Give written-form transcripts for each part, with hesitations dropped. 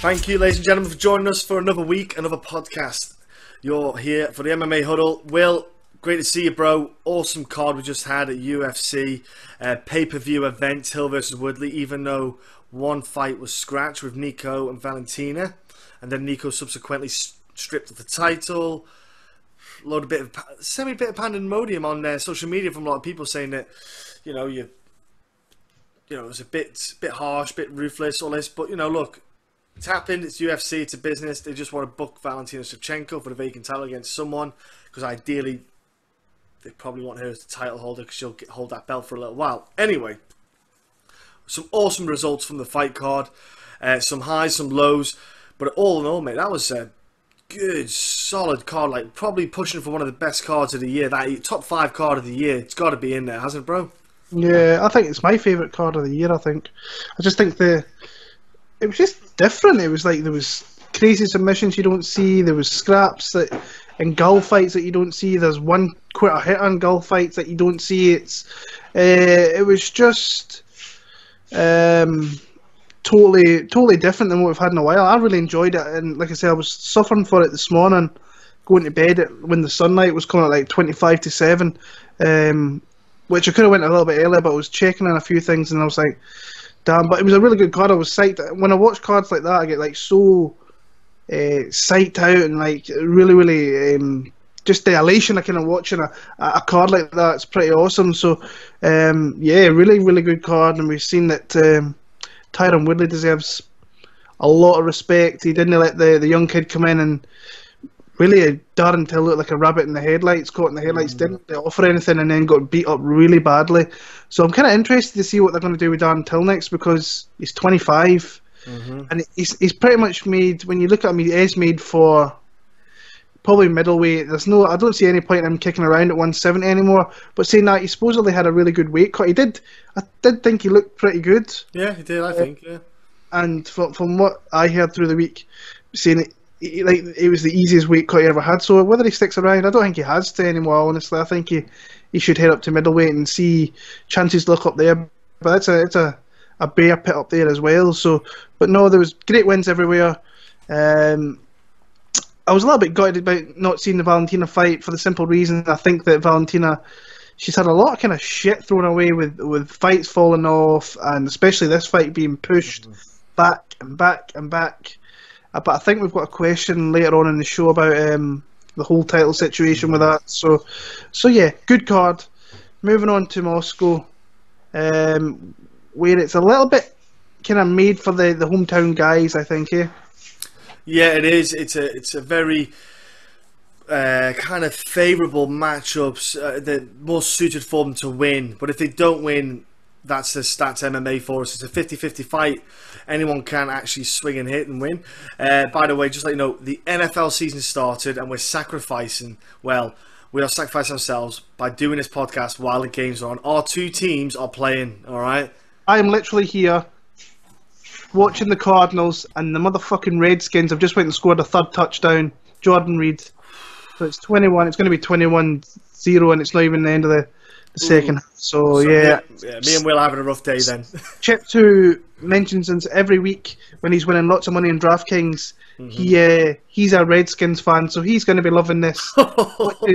Thank you, ladies and gentlemen, for joining us for another week, another podcast. You're here for the MMA Huddle. Will, great to see you, bro. Awesome card we just had at UFC. Pay-per-view event, Hill versus Woodley, even though one fight was scratched with Nico and Valentina. And then Nico subsequently stripped of the title. Semi-bit of pandemonium on social media from a lot of people saying that, you know, it was a bit harsh, a bit ruthless, all this. But, you know, look, it's happened. It's UFC. It's a business. They just want to book Valentina Shevchenko for the vacant title against someone, because ideally they probably want her as the title holder, because she'll hold that belt for a little while. Anyway, some awesome results from the fight card. Some highs, some lows. But all in all, mate, that was a good, solid card. Like, probably pushing for one of the best cards of the year. That top 5 card of the year. It's got to be in there, hasn't it, bro? Yeah, I think it's my favourite card of the year, I think. I just think it was just different. It was like there was crazy submissions you don't see. There was scraps that in gull fights that you don't see. There's one quitter hit on gull fights that you don't see. It was just totally different than what we've had in a while. I really enjoyed it, and like I said, I was suffering for it this morning, going to bed when the sunlight was coming at like 25 to 7, which I could have went a little bit earlier, but I was checking on a few things and I was like, damn. But it was a really good card. I was psyched. When I watch cards like that, I get like so psyched out, and like really just the elation of kind of watching a card like that. It's pretty awesome. So yeah, really good card, and we've seen that Tyron Woodley deserves a lot of respect. He didn't let the young kid come in and really Darren Till looked like a rabbit in the headlights, caught in the headlights, didn't offer anything, and then got beat up really badly. So I'm kind of interested to see what they're going to do with Darren Till next, because he's 25, and he's pretty much made, when you look at him, he is made for probably middleweight. I don't see any point in him kicking around at 170 anymore. But saying that, he supposedly had a really good weight cut. I did think he looked pretty good. Yeah, he did, I think, yeah. And from what I heard through the week, saying it was the easiest weight cut he ever had. So whether he sticks around, I don't think he has to anymore, honestly. I think he should head up to middleweight and see chances look up there. But it's a bear pit up there as well. So, but no, there was great wins everywhere. I was a little bit gutted about not seeing the Valentina fight, for the simple reason I think that Valentina, she's had a lot of kind of shit thrown away with fights falling off, and especially this fight being pushed back and back and back. But I think we've got a question later on in the show about the whole title situation with that. So yeah, good card. Moving on to Moscow, where it's a little bit kind of made for the hometown guys, I think, eh? Yeah, it is. It's a very kind of favourable matchups. They're more suited for them to win. But if they don't win, that's the stats MMA for us. It's a 50-50 fight. Anyone can actually swing and hit and win. By the way, just let you know, the NFL season started, and we're sacrificing. Well, we are sacrificing ourselves by doing this podcast while the games are on. Our 2 teams are playing. All right. I am literally here watching the Cardinals, and the motherfucking Redskins have just went and scored a 3rd touchdown. Jordan Reed. So it's 21. It's going to be 21-0, and it's not even the end of the second. So yeah. Me and Will are having a rough day then. Chip 2 mentions us every week when he's winning lots of money in DraftKings. He's a Redskins fan, so he's going to be loving this.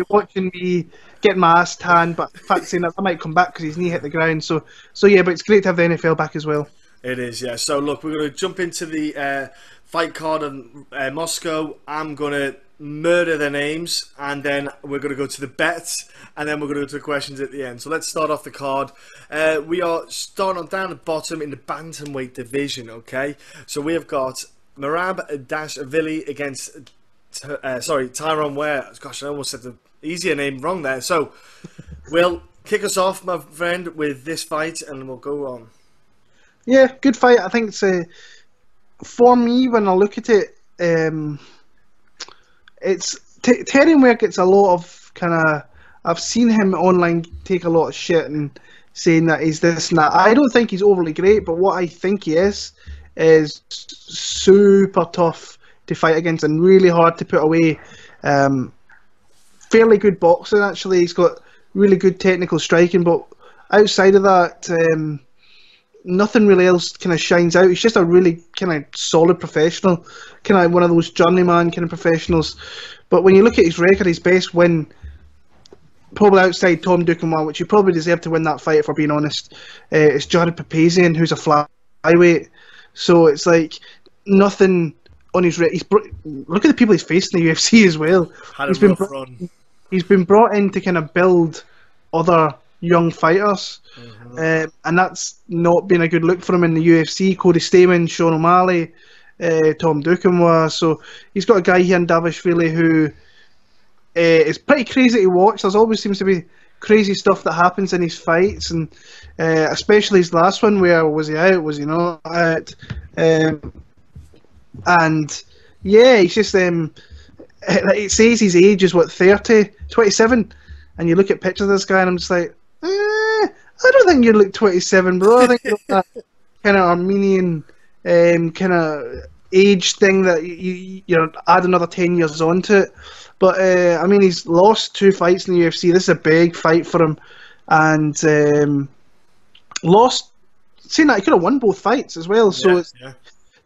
watching me getting my ass tan, but fancying that I might come back because his knee hit the ground. So yeah, but it's great to have the NFL back as well. It is, yeah. So look, we're going to jump into the fight card in Moscow. I'm going to murder their names, and then we're going to go to the bets, and then we're going to go to the questions at the end. So let's start off the card. We are starting on down the bottom in the bantamweight division, okay? So we have got Murtazaliev against, Tyron Ware. Gosh, I almost said the easier name wrong there. So we'll kick us off, my friend, with this fight, and we'll go on. Yeah, good fight. I think it's for me, when I look at it, it's Tyron Ware gets a lot of kind of. I've seen him online take a lot of shit and saying that he's this and that. I don't think he's overly great, but what I think he is super tough to fight against and really hard to put away. Fairly good boxing, actually. He's got really good technical striking, but outside of that, nothing really else kind of shines out. He's just a really kind of solid professional, kind of one of those journeyman kind of professionals. But when you look at his record, his best win, probably outside Tom Duquesnoy, which he probably deserved to win that fight, if we're being honest, is Jared Papazian, who's a flyweight. So it's like nothing on his record. Look at the people he's faced in the UFC as well. He's been brought in to kind of build other young fighters, and that's not been a good look for him in the UFC. Cody Stamen, Sean O'Malley, Tom Duquesnoy. So he's got a guy here in Davishvili who is pretty crazy to watch. There's always seems to be crazy stuff that happens in his fights, and especially his last one, where was he out, was he not out? And yeah, he's just it says his age is what, 27, and you look at pictures of this guy and I'm just like, I don't think you look 27, bro. I think you're that kind of Armenian kind of age thing that you add another 10 years onto it. But I mean, he's lost 2 fights in the UFC. This is a big fight for him, and lost. Saying that, he could have won both fights as well. So it's,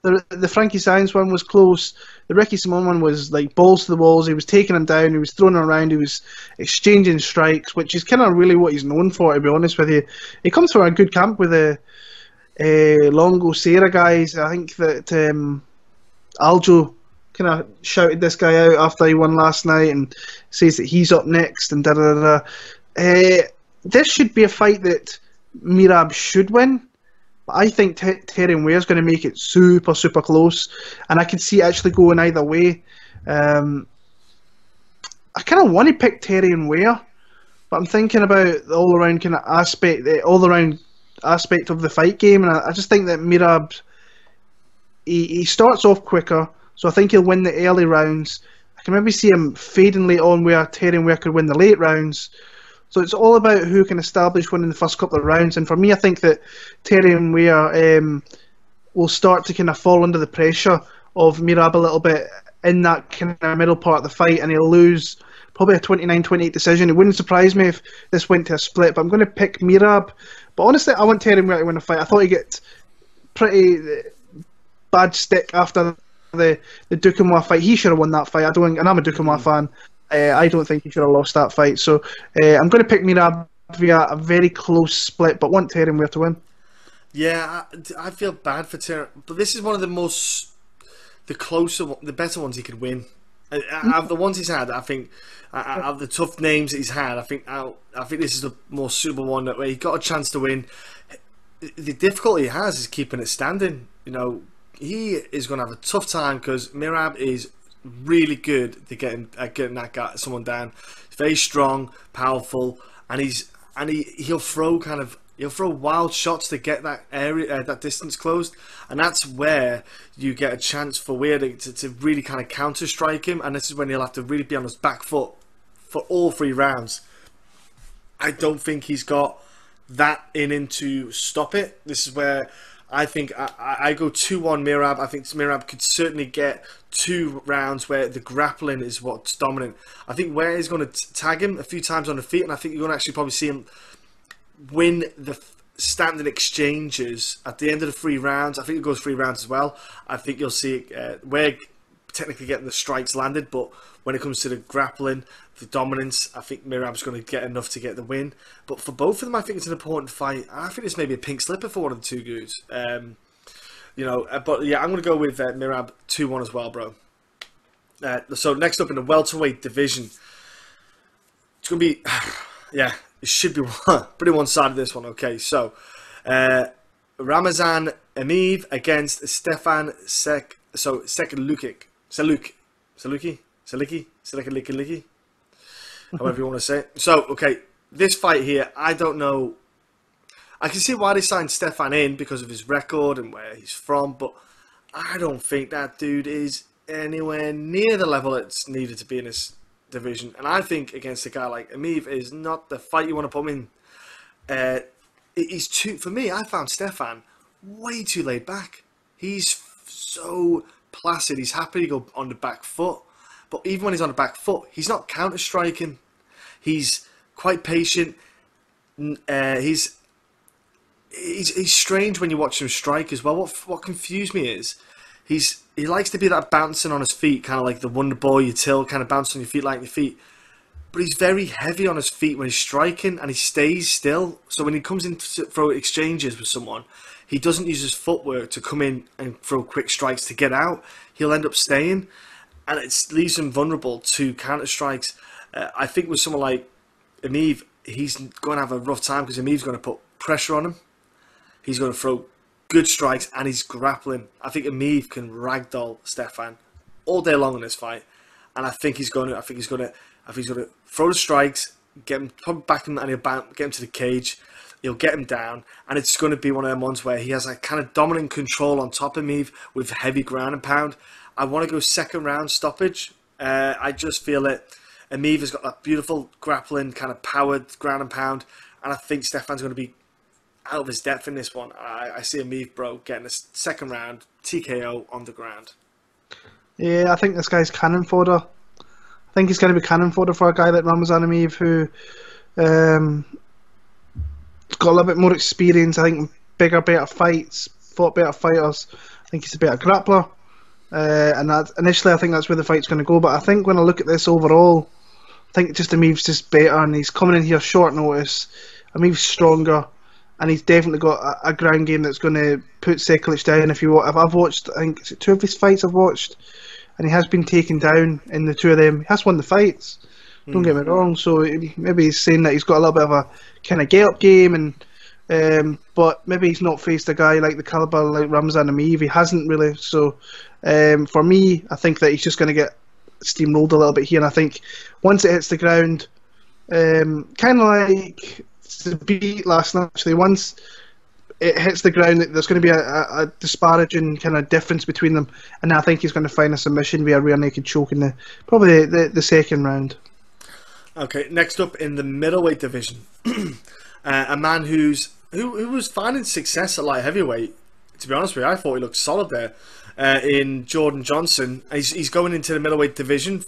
the Frankie Saenz one was close. The Ricky Simon one was like balls to the walls. He was taking him down. He was throwing him around. He was exchanging strikes, which is kind of really what he's known for, to be honest with you. He comes from a good camp with the Longo Serra guys. I think that Aljo kind of shouted this guy out after he won last night and says that he's up next and this should be a fight that Mairbek should win. But I think Terrion Ware's going to make it super, super close, and I can see it actually going either way. I kind of want to pick Terrion Ware, but I'm thinking about the all-around kind of aspect, aspect of the fight game, and I just think that Mairbek, he starts off quicker, so I think he'll win the early rounds. I can maybe see him fading late on, where Terrion Ware could win the late rounds. So it's all about who can establish winning the first couple of rounds. And for me, I think that Terrion Ware will start to kind of fall under the pressure of Mairbek a little bit in that kind of middle part of the fight, and he'll lose probably a 29-28 decision. It wouldn't surprise me if this went to a split, but I'm going to pick Mairbek. But honestly, I want Terrion Ware to win a fight. I thought he'd get pretty bad stick after the Duquesnoy fight. He should have won that fight. And I'm a Duquesnoy fan. I don't think he should have lost that fight. So I'm going to pick Mairbek via a very close split, but want Terrion Ware to win. Yeah, I feel bad for Terrion, but this is one of the closer, the better ones he could win. Of the ones he's had, I think, of the tough names that he's had, I think this is the more suitable one where he got a chance to win. The difficulty he has is keeping it standing. You know, he is going to have a tough time because Mairbek is really good at getting that guy, someone down. He's very strong, powerful, and he'll throw wild shots to get that area, that distance closed, and that's where you get a chance for Weir to really kind of counter strike him, and this is when he'll have to really be on his back foot for all 3 rounds. I don't think he's got that in him to stop it. This is where I think I go 2-1 Mairbek. I think Mairbek could certainly get 2 rounds where the grappling is what's dominant. I think Ware is going to tag him a few times on the feet, and I think you're going to actually probably see him win the standing exchanges at the end of the 3 rounds. I think it goes 3 rounds as well. I think you'll see Ware technically getting the strikes landed, but when it comes to the grappling, the dominance, I think Mairbek's going to get enough to get the win. But for both of them, I think it's an important fight. I think it's maybe a pink slipper for one of the 2 dudes. But yeah, I'm going to go with Mairbek 2-1 as well, bro. So next up in the welterweight division, it's going to be, yeah, it should be pretty one-sided, this one. Okay, so Ramazan Emeev against Stefan Seliki, however you want to say it. So, okay, this fight here, I don't know. I can see why they signed Stefan in because of his record and where he's from, but I don't think that dude is anywhere near the level it's needed to be in this division. And I think against a guy like Emeev is not the fight you want to put him in. He's too, for me, I found Stefan way too laid back. He's so placid. He's happy to go on the back foot. But even when he's on the back foot, he's not counter-striking. He's quite patient. He's he's strange when you watch him strike as well. What confused me is he likes to be that bouncing on his feet, kind of like the Wonder Boy, your till, kind of bouncing on your feet like your feet. But he's very heavy on his feet when he's striking, and he stays still. So when he comes in to throw exchanges with someone, he doesn't use his footwork to come in and throw quick strikes to get out. He'll end up staying, and it leaves him vulnerable to counter strikes. I think with someone like Emeev, he's going to have a rough time because Emeev's going to put pressure on him. He's going to throw good strikes, and he's grappling. I think Emeev can ragdoll Stefan all day long in this fight, and I think he's going to throw the strikes, get him probably back him, and he'll get him to the cage. He'll get him down, and it's going to be one of them ones where he has a kind of dominant control on top of Emeev with heavy ground and pound. I want to go second round stoppage. I just feel that Emeev has got that beautiful grappling, kind of powered ground and pound, and I think Stefan's going to be out of his depth in this one. I see Emeev, bro, getting a second round TKO on the ground. Yeah, I think this guy's cannon fodder. I think he's going to be cannon fodder for a guy like Ramazan Emeev, who got a little bit more experience. I think bigger, better fights, fought better fighters. I think he's a better grappler. And that, initially, I think that's where the fight's going to go. But I think when I look at this overall, I think just Emeev's just better, and he's coming in here short notice. Emeev's stronger, and he's definitely got a ground game that's going to put Sekulic down. If I've watched, I think, is it 2 of his fights I've watched, and he has been taken down in the 2 of them. He has won the fights. Don't get me wrong. So maybe he's saying that he's got a little bit of a kind of get-up game, and but maybe he's not faced a guy like the caliber like Ramazan Emeev. He hasn't really. So for me, I think that he's just going to get steamrolled a little bit here. And I think once it hits the ground, kind of like the beat last night, actually, once it hits the ground, there's going to be a disparaging kind of difference between them. And I think he's going to find a submission via rear naked choke in probably the second round. Okay, next up in the middleweight division, a man who was finding success at light heavyweight. To be honest with you, I thought he looked solid there in Jordan Johnson. He's going into the middleweight division.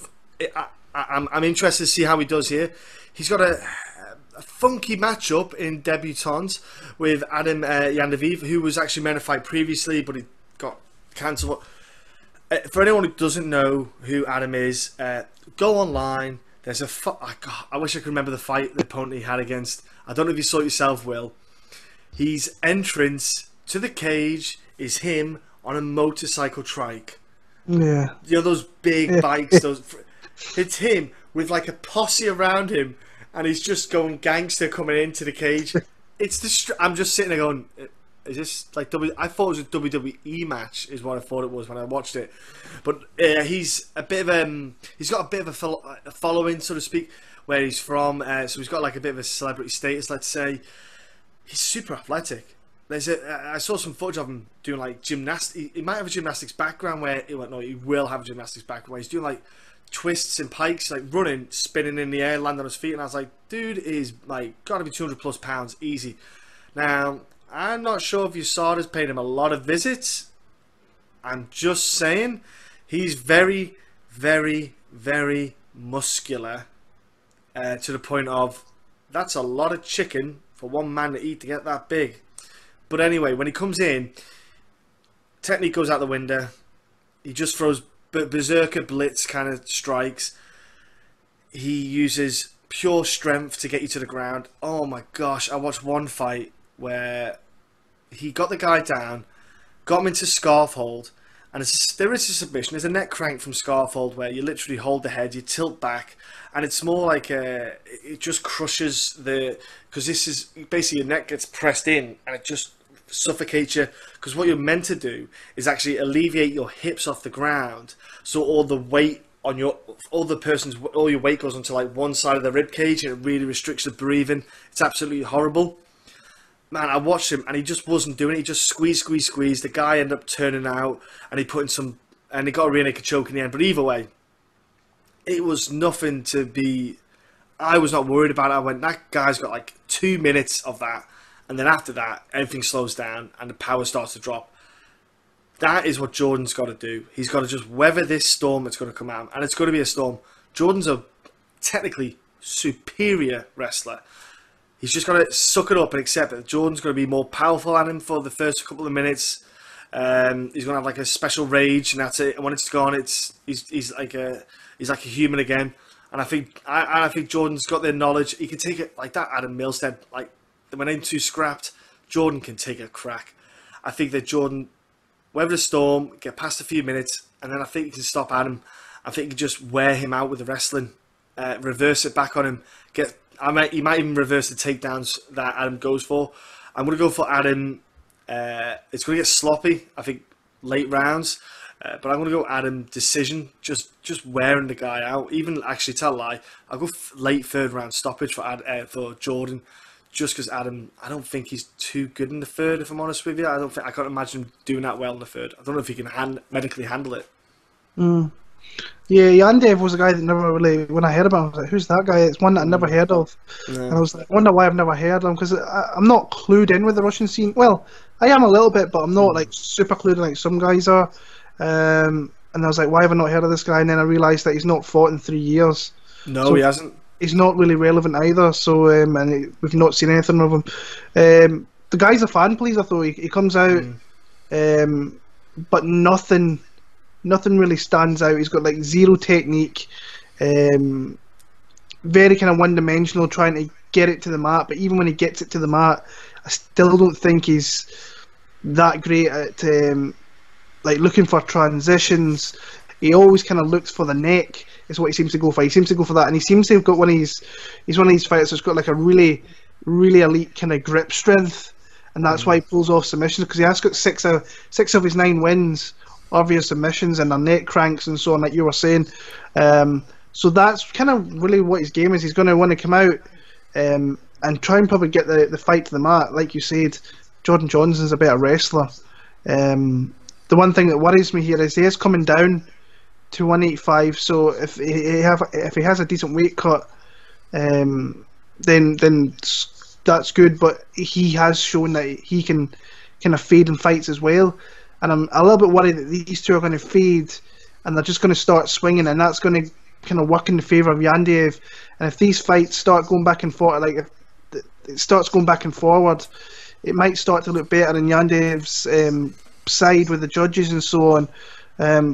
I'm interested to see how he does here. He's got a funky matchup in debutant with Adam Yandiev, who was actually meant to fight previously, but he got cancelled. For anyone who doesn't know who Adam is, go online. There's I wish I could remember the opponent he had against. I don't know if you saw it yourself, Will. His entrance to the cage is him on a motorcycle trike. Yeah. You know those big bikes. It's him with like a posse around him, and he's just going gangster coming into the cage. I'm just sitting there going, is this like I thought it was a WWE match, is what I thought it was when I watched it. But he's got a bit of a following, so to speak, where he's from. So he's got like a bit of a celebrity status, let's say. He's super athletic. I saw some footage of him doing like gymnastics. He might have a gymnastics background he will have a gymnastics background where he's doing like twists and pikes, like running, spinning in the air, landing on his feet. And I was like, dude is like got to be 200 plus pounds easy. Now, I'm not sure if you saw it, has paid him a lot of visits. I'm just saying, he's very, very, very muscular to the point of that's a lot of chicken for one man to eat to get that big. But anyway, when he comes in, technique goes out the window. He just throws berserker blitz kind of strikes. He uses pure strength to get you to the ground. Oh my gosh, I watched one fight where he got the guy down, got him into scarf hold, and there is a submission. There's a neck crank from scarf hold where you literally hold the head, you tilt back, and it's more like it just crushes because this is basically your neck gets pressed in and it just suffocates you, because what you're meant to do is actually alleviate your hips off the ground, so all the weight on all your weight goes onto like one side of the rib cage, and it really restricts the breathing. It's absolutely horrible. Man, I watched him and he just wasn't doing it. He just squeezed. The guy ended up turning out, and he got a rear naked choke in the end. But either way, it was nothing to be. I was not worried about it. I went, that guy's got like 2 minutes of that, and then after that, everything slows down and the power starts to drop. That is what Jordan's got to do. He's got to just weather this storm that's going to come out, and it's going to be a storm. Jordan's a technically superior wrestler. he's just got to suck it up and accept that Jordan's going to be more powerful than him for the first couple of minutes. He's going to have like a special rage, and that's it. And when it's gone, he's like a human again. And I think Jordan's got the knowledge. He can take it like that. Adam Milstead, like when them two scrapped, Jordan can take a crack. I think that Jordan weather the storm, get past a few minutes, and then I think he can stop Adam. I think he can just wear him out with the wrestling, reverse it back on him. He might even reverse the takedowns that Adam goes for. I'm going to go for Adam. It's going to get sloppy, I think, late rounds. But I'm going to go Adam decision, just wearing the guy out. Even actually, tell a lie, I'll go late third round stoppage for Jordan, just because Adam, I don't think he's too good in the third. If I'm honest with you, I can't imagine him doing that well in the third. I don't know if he can medically handle it. Yeah, Yandiev was a guy that never really, when I heard about him, I was like, who's that guy? It's one that I never heard of. Yeah. And I was like, I wonder why I've never heard of him, because I'm not clued in with the Russian scene. Well, I am a little bit, but I'm not like super clued in like some guys are. And I was like, why have I not heard of this guy? And then I realised that he's not fought in 3 years. No, so he hasn't. He's not really relevant either. So, we've not seen anything of him. The guy's a fan pleaser, though. He comes out, but nothing really stands out. He's got like zero technique, very kind of one-dimensional, trying to get it to the mat. But even when he gets it to the mat, I still don't think he's that great at like looking for transitions. He always kind of looks for the neck. Is what he seems to go for. He seems to go for that, and he seems to have got he's one of these fighters that's got like a really, really elite kind of grip strength, and that's why he pulls off submissions, because he has got six of his 9 wins are via submissions and their neck cranks and so on, like you were saying. So that's kind of really what his game is. He's going to want to come out and try and probably get the fight to the mat. Like you said, Jordan Johnson's a better wrestler. The one thing that worries me here is he is coming down to 185. So if he has a decent weight cut, then that's good. But he has shown that he can kind of fade in fights as well. And I'm a little bit worried that these two are going to fade, and they're just going to start swinging, and that's going to kind of work in the favour of Yandiev. And if these fights start going back and forth, like if it starts going back and forward, it might start to look better in Yandiev's side with the judges and so on.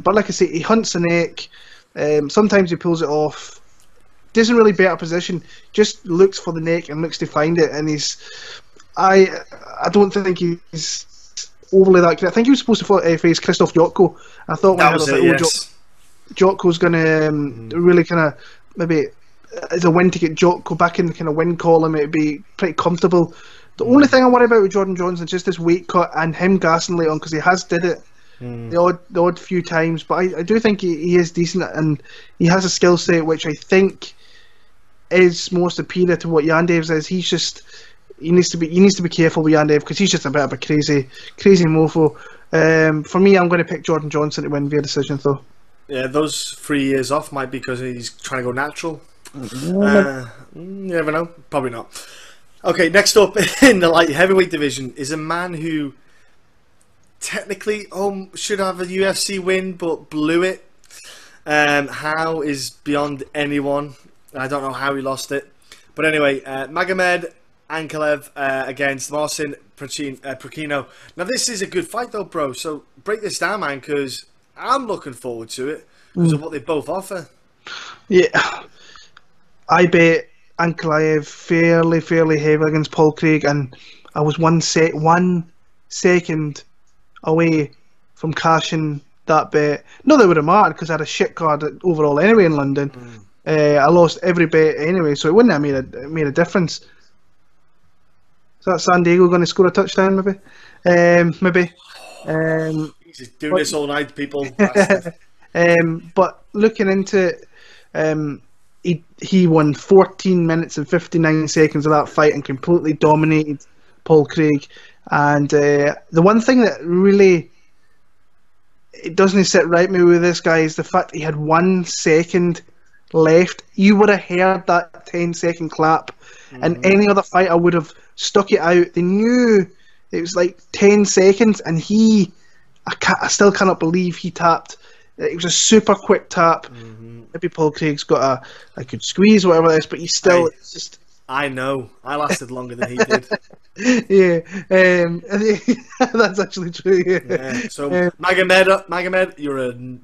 But like I say, he hunts the neck. Sometimes he pulls it off. Doesn't really better position. Just looks for the neck and looks to find it. And I don't think he's overly that good. I think he was supposed to face Krzysztof Jotko. I thought when I was like, Jotko's going to really kind of maybe as a win to get Jotko back in the kind of win column, it'd be pretty comfortable. The only thing I worry about with Jordan Johnson is just his weight cut and him gassing late on, because he has did it the odd few times. But I do think he is decent, and he has a skill set which I think is more superior to what Yandiev's is. He needs to be careful with Yandiev, because he's just a bit of a crazy mofo. For me, I'm going to pick Jordan Johnson to win via decision, though. Yeah, those 3 years off might be because he's trying to go natural. You never know. Probably not. Okay, next up in the light heavyweight division is a man who technically should have a UFC win but blew it. How is beyond anyone. I don't know how he lost it. But anyway, Magomed Ankalaev against Marcin Prachnio. Now this is a good fight though, bro. So break this down, man, because I'm looking forward to it because of what they both offer. Yeah, I bet Ankalaev fairly heavy against Paul Craig, and I was one second away from cashing that bet. Not that it would have mattered, because I had a shit card overall anyway in London. I lost every bet anyway, so it wouldn't have made a difference. Is that San Diego going to score a touchdown, maybe? Maybe. He's just doing this all night, people. But looking into it, he won 14 minutes and 59 seconds of that fight and completely dominated Paul Craig. And the one thing that really it doesn't sit right with me with this guy is the fact that he had 1 second left. You would have heard that 10-second clap, and any other fighter would have stuck it out. They knew it was like 10 seconds, and I still cannot believe he tapped. It was a super quick tap. Maybe Paul Craig's got a good squeeze or whatever it is, but he's still I know. I lasted longer than he did. Yeah, that's actually true. Yeah. Yeah. So Magomed,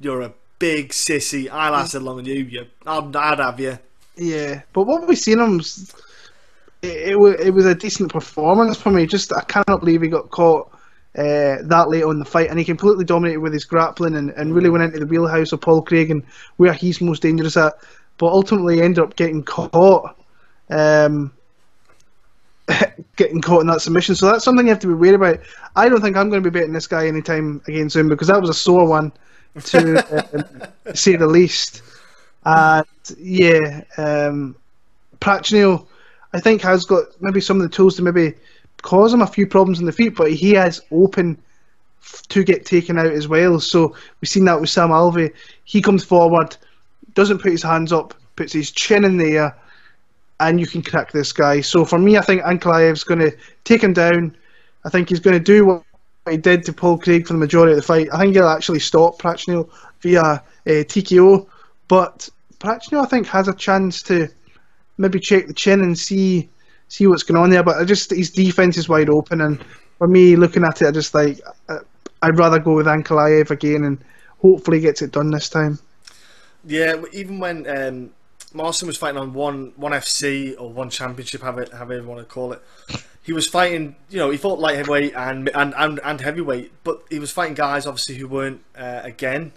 you're a big sissy. I lasted longer than you. I'd have you. Yeah, but what we've seen him, it was a decent performance for me. Just I cannot believe he got caught that late on the fight, and he completely dominated with his grappling and really went into the wheelhouse of Paul Craig and where he's most dangerous at. But ultimately ended up getting caught. Getting caught in that submission, so that's something you have to be wary about. I don't think I'm going to be betting this guy anytime again soon, because that was a sore one to say the least. And yeah, Prachnio, I think, has got maybe some of the tools to maybe cause him a few problems in the feet, but he is open to get taken out as well. So we've seen that with Sam Alves. He comes forward, doesn't put his hands up, puts his chin in the air, and you can crack this guy. So for me, I think Ankalaev's going to take him down. I think he's going to do what he did to Paul Craig for the majority of the fight. I think he'll actually stop Prachnio via TKO. But Prachnio, I think, has a chance to maybe check the chin and see what's going on there. But his defense is wide open. And for me, looking at it, I just like I'd rather go with Ankalaev again and hopefully gets it done this time. Yeah, even when Marcin was fighting on one FC or one championship, however you want to call it. He was fighting, he fought light heavyweight and heavyweight, but he was fighting guys obviously who weren't again.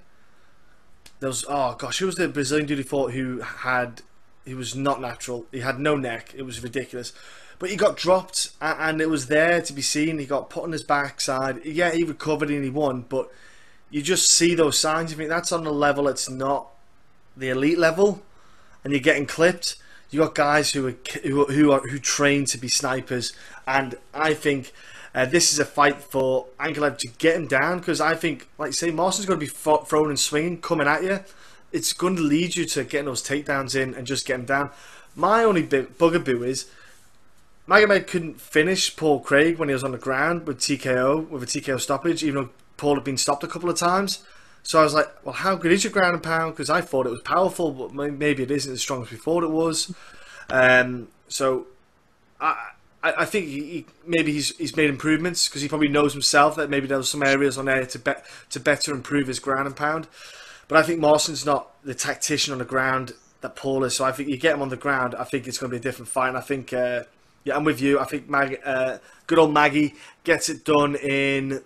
There was who was the Brazilian dude he fought he was not natural. He had no neck. It was ridiculous. But he got dropped and it was there to be seen. He got put on his backside. Yeah, he recovered and he won, but you just see those signs. You think that's on a level it's not the elite level. And you're getting clipped. You got guys who train to be snipers, and I think this is a fight for Ankalaev to get him down, because I think, like you say, Marcin's going to be throwing and swinging, coming at you. It's going to lead you to getting those takedowns in and just get him down. My only bugaboo is Magomed couldn't finish Paul Craig when he was on the ground with a TKO stoppage, even though Paul had been stopped a couple of times. So I was like, well, how good is your ground and pound? Because I thought it was powerful, but maybe it isn't as strong as we thought it was. So I think maybe he's made improvements, because he probably knows himself that maybe there's some areas on there to better improve his ground and pound. But I think Marcin's not the tactician on the ground that Paul is. So I think you get him on the ground, I think it's going to be a different fight. And I think, yeah, I'm with you. I think good old Maggie gets it done in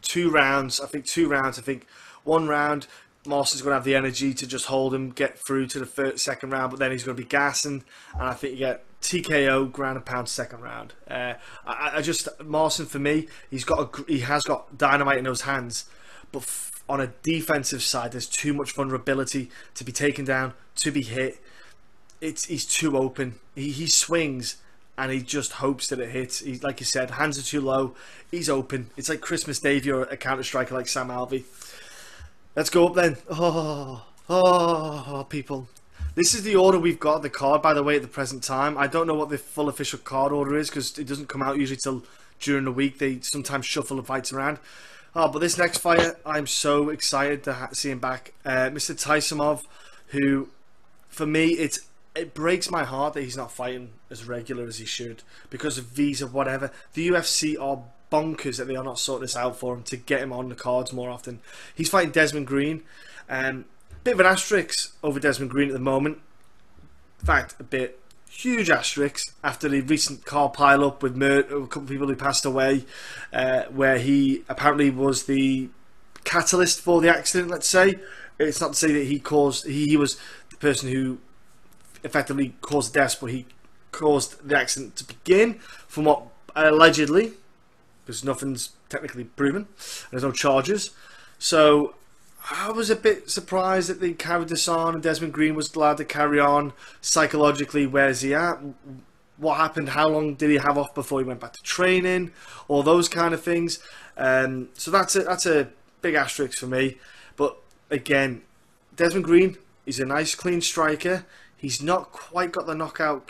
2 rounds. I think 2 rounds. I think 1 round, Marcin's going to have the energy to just hold him, get through to the second round, but then he's going to be gassing, and I think you get TKO, ground and pound, second round. Marcin, for me, he has got dynamite in those hands, but on a defensive side, there's too much vulnerability to be taken down, to be hit. He's too open. He swings, and he just hopes that it hits. He's, like you said, hands are too low. He's open. It's like Christmas Day if you're a counter-striker like Sam Alves. Let's go up then. Oh, people. This is the order we've got at the card, by the way, at the present time. I don't know what the full official card order is, because it doesn't come out usually till during the week. They sometimes shuffle the fights around. But this next fighter, I'm so excited to see him back. Mr. Taisumov, who, for me, it breaks my heart that he's not fighting as regular as he should because of visa, whatever. The UFC are bonkers that they are not sorting this out for him to get him on the cards more often. He's fighting Desmond Green. Bit of an asterisk over Desmond Green at the moment. In fact, huge asterisk after the recent car pile-up with a couple of people who passed away, where he apparently was the catalyst for the accident, let's say. It's not to say that he was the person who effectively caused the death, but he caused the accident to begin, from what allegedly, because nothing's technically proven, there's no charges. So I was a bit surprised that they carried this on, and Desmond Green was glad to carry on. Psychologically, where's he at? What happened? How long did he have off before he went back to training? All those kind of things. So that's a big asterisk for me. But again, Desmond Green, he's a nice clean striker. He's not quite got the knockout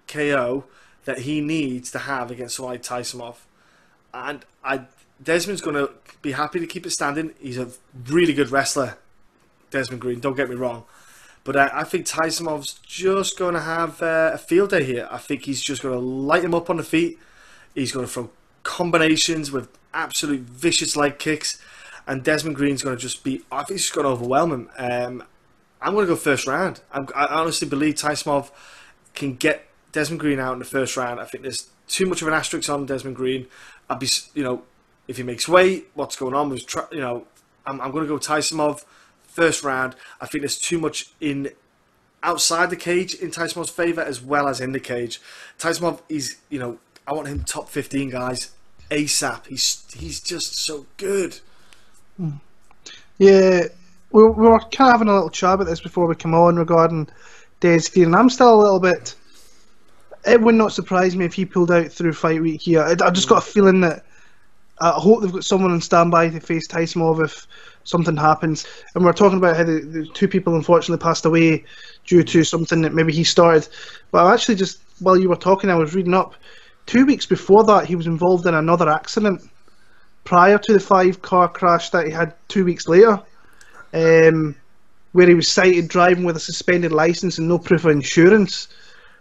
KO that he needs to have against someone like Taisumov. And Desmond's going to be happy to keep it standing. He's a really good wrestler, Desmond Green, don't get me wrong. But I think Taisumov's just going to have a field day here. I think he's just going to light him up on the feet. He's going to throw combinations with absolute vicious leg kicks. And Desmond Green's going to just be... I think he's just going to overwhelm him. I'm going to go first round. I honestly believe Taisumov can get Desmond Green out in the first round. I think there's too much of an asterisk on Desmond Green. I'd be, if he makes weight, what's going on with, I'm going to go Taisumov first round. I think there's too much in outside the cage in Taisumov's favour as well as in the cage. Taisumov is, I want him top 15 guys ASAP. He's just so good. Yeah, we were kind of having a little chat about this before we come on regarding Des Green, and I'm still a little bit... It would not surprise me if he pulled out through fight week here. I just got a feeling that I hope they've got someone on standby to face Taisumov if something happens. And we're talking about how the two people unfortunately passed away due to something that maybe he started. But I actually just, while you were talking, I was reading up. 2 weeks before that, he was involved in another accident prior to the 5-car crash that he had 2 weeks later, where he was cited driving with a suspended license and no proof of insurance.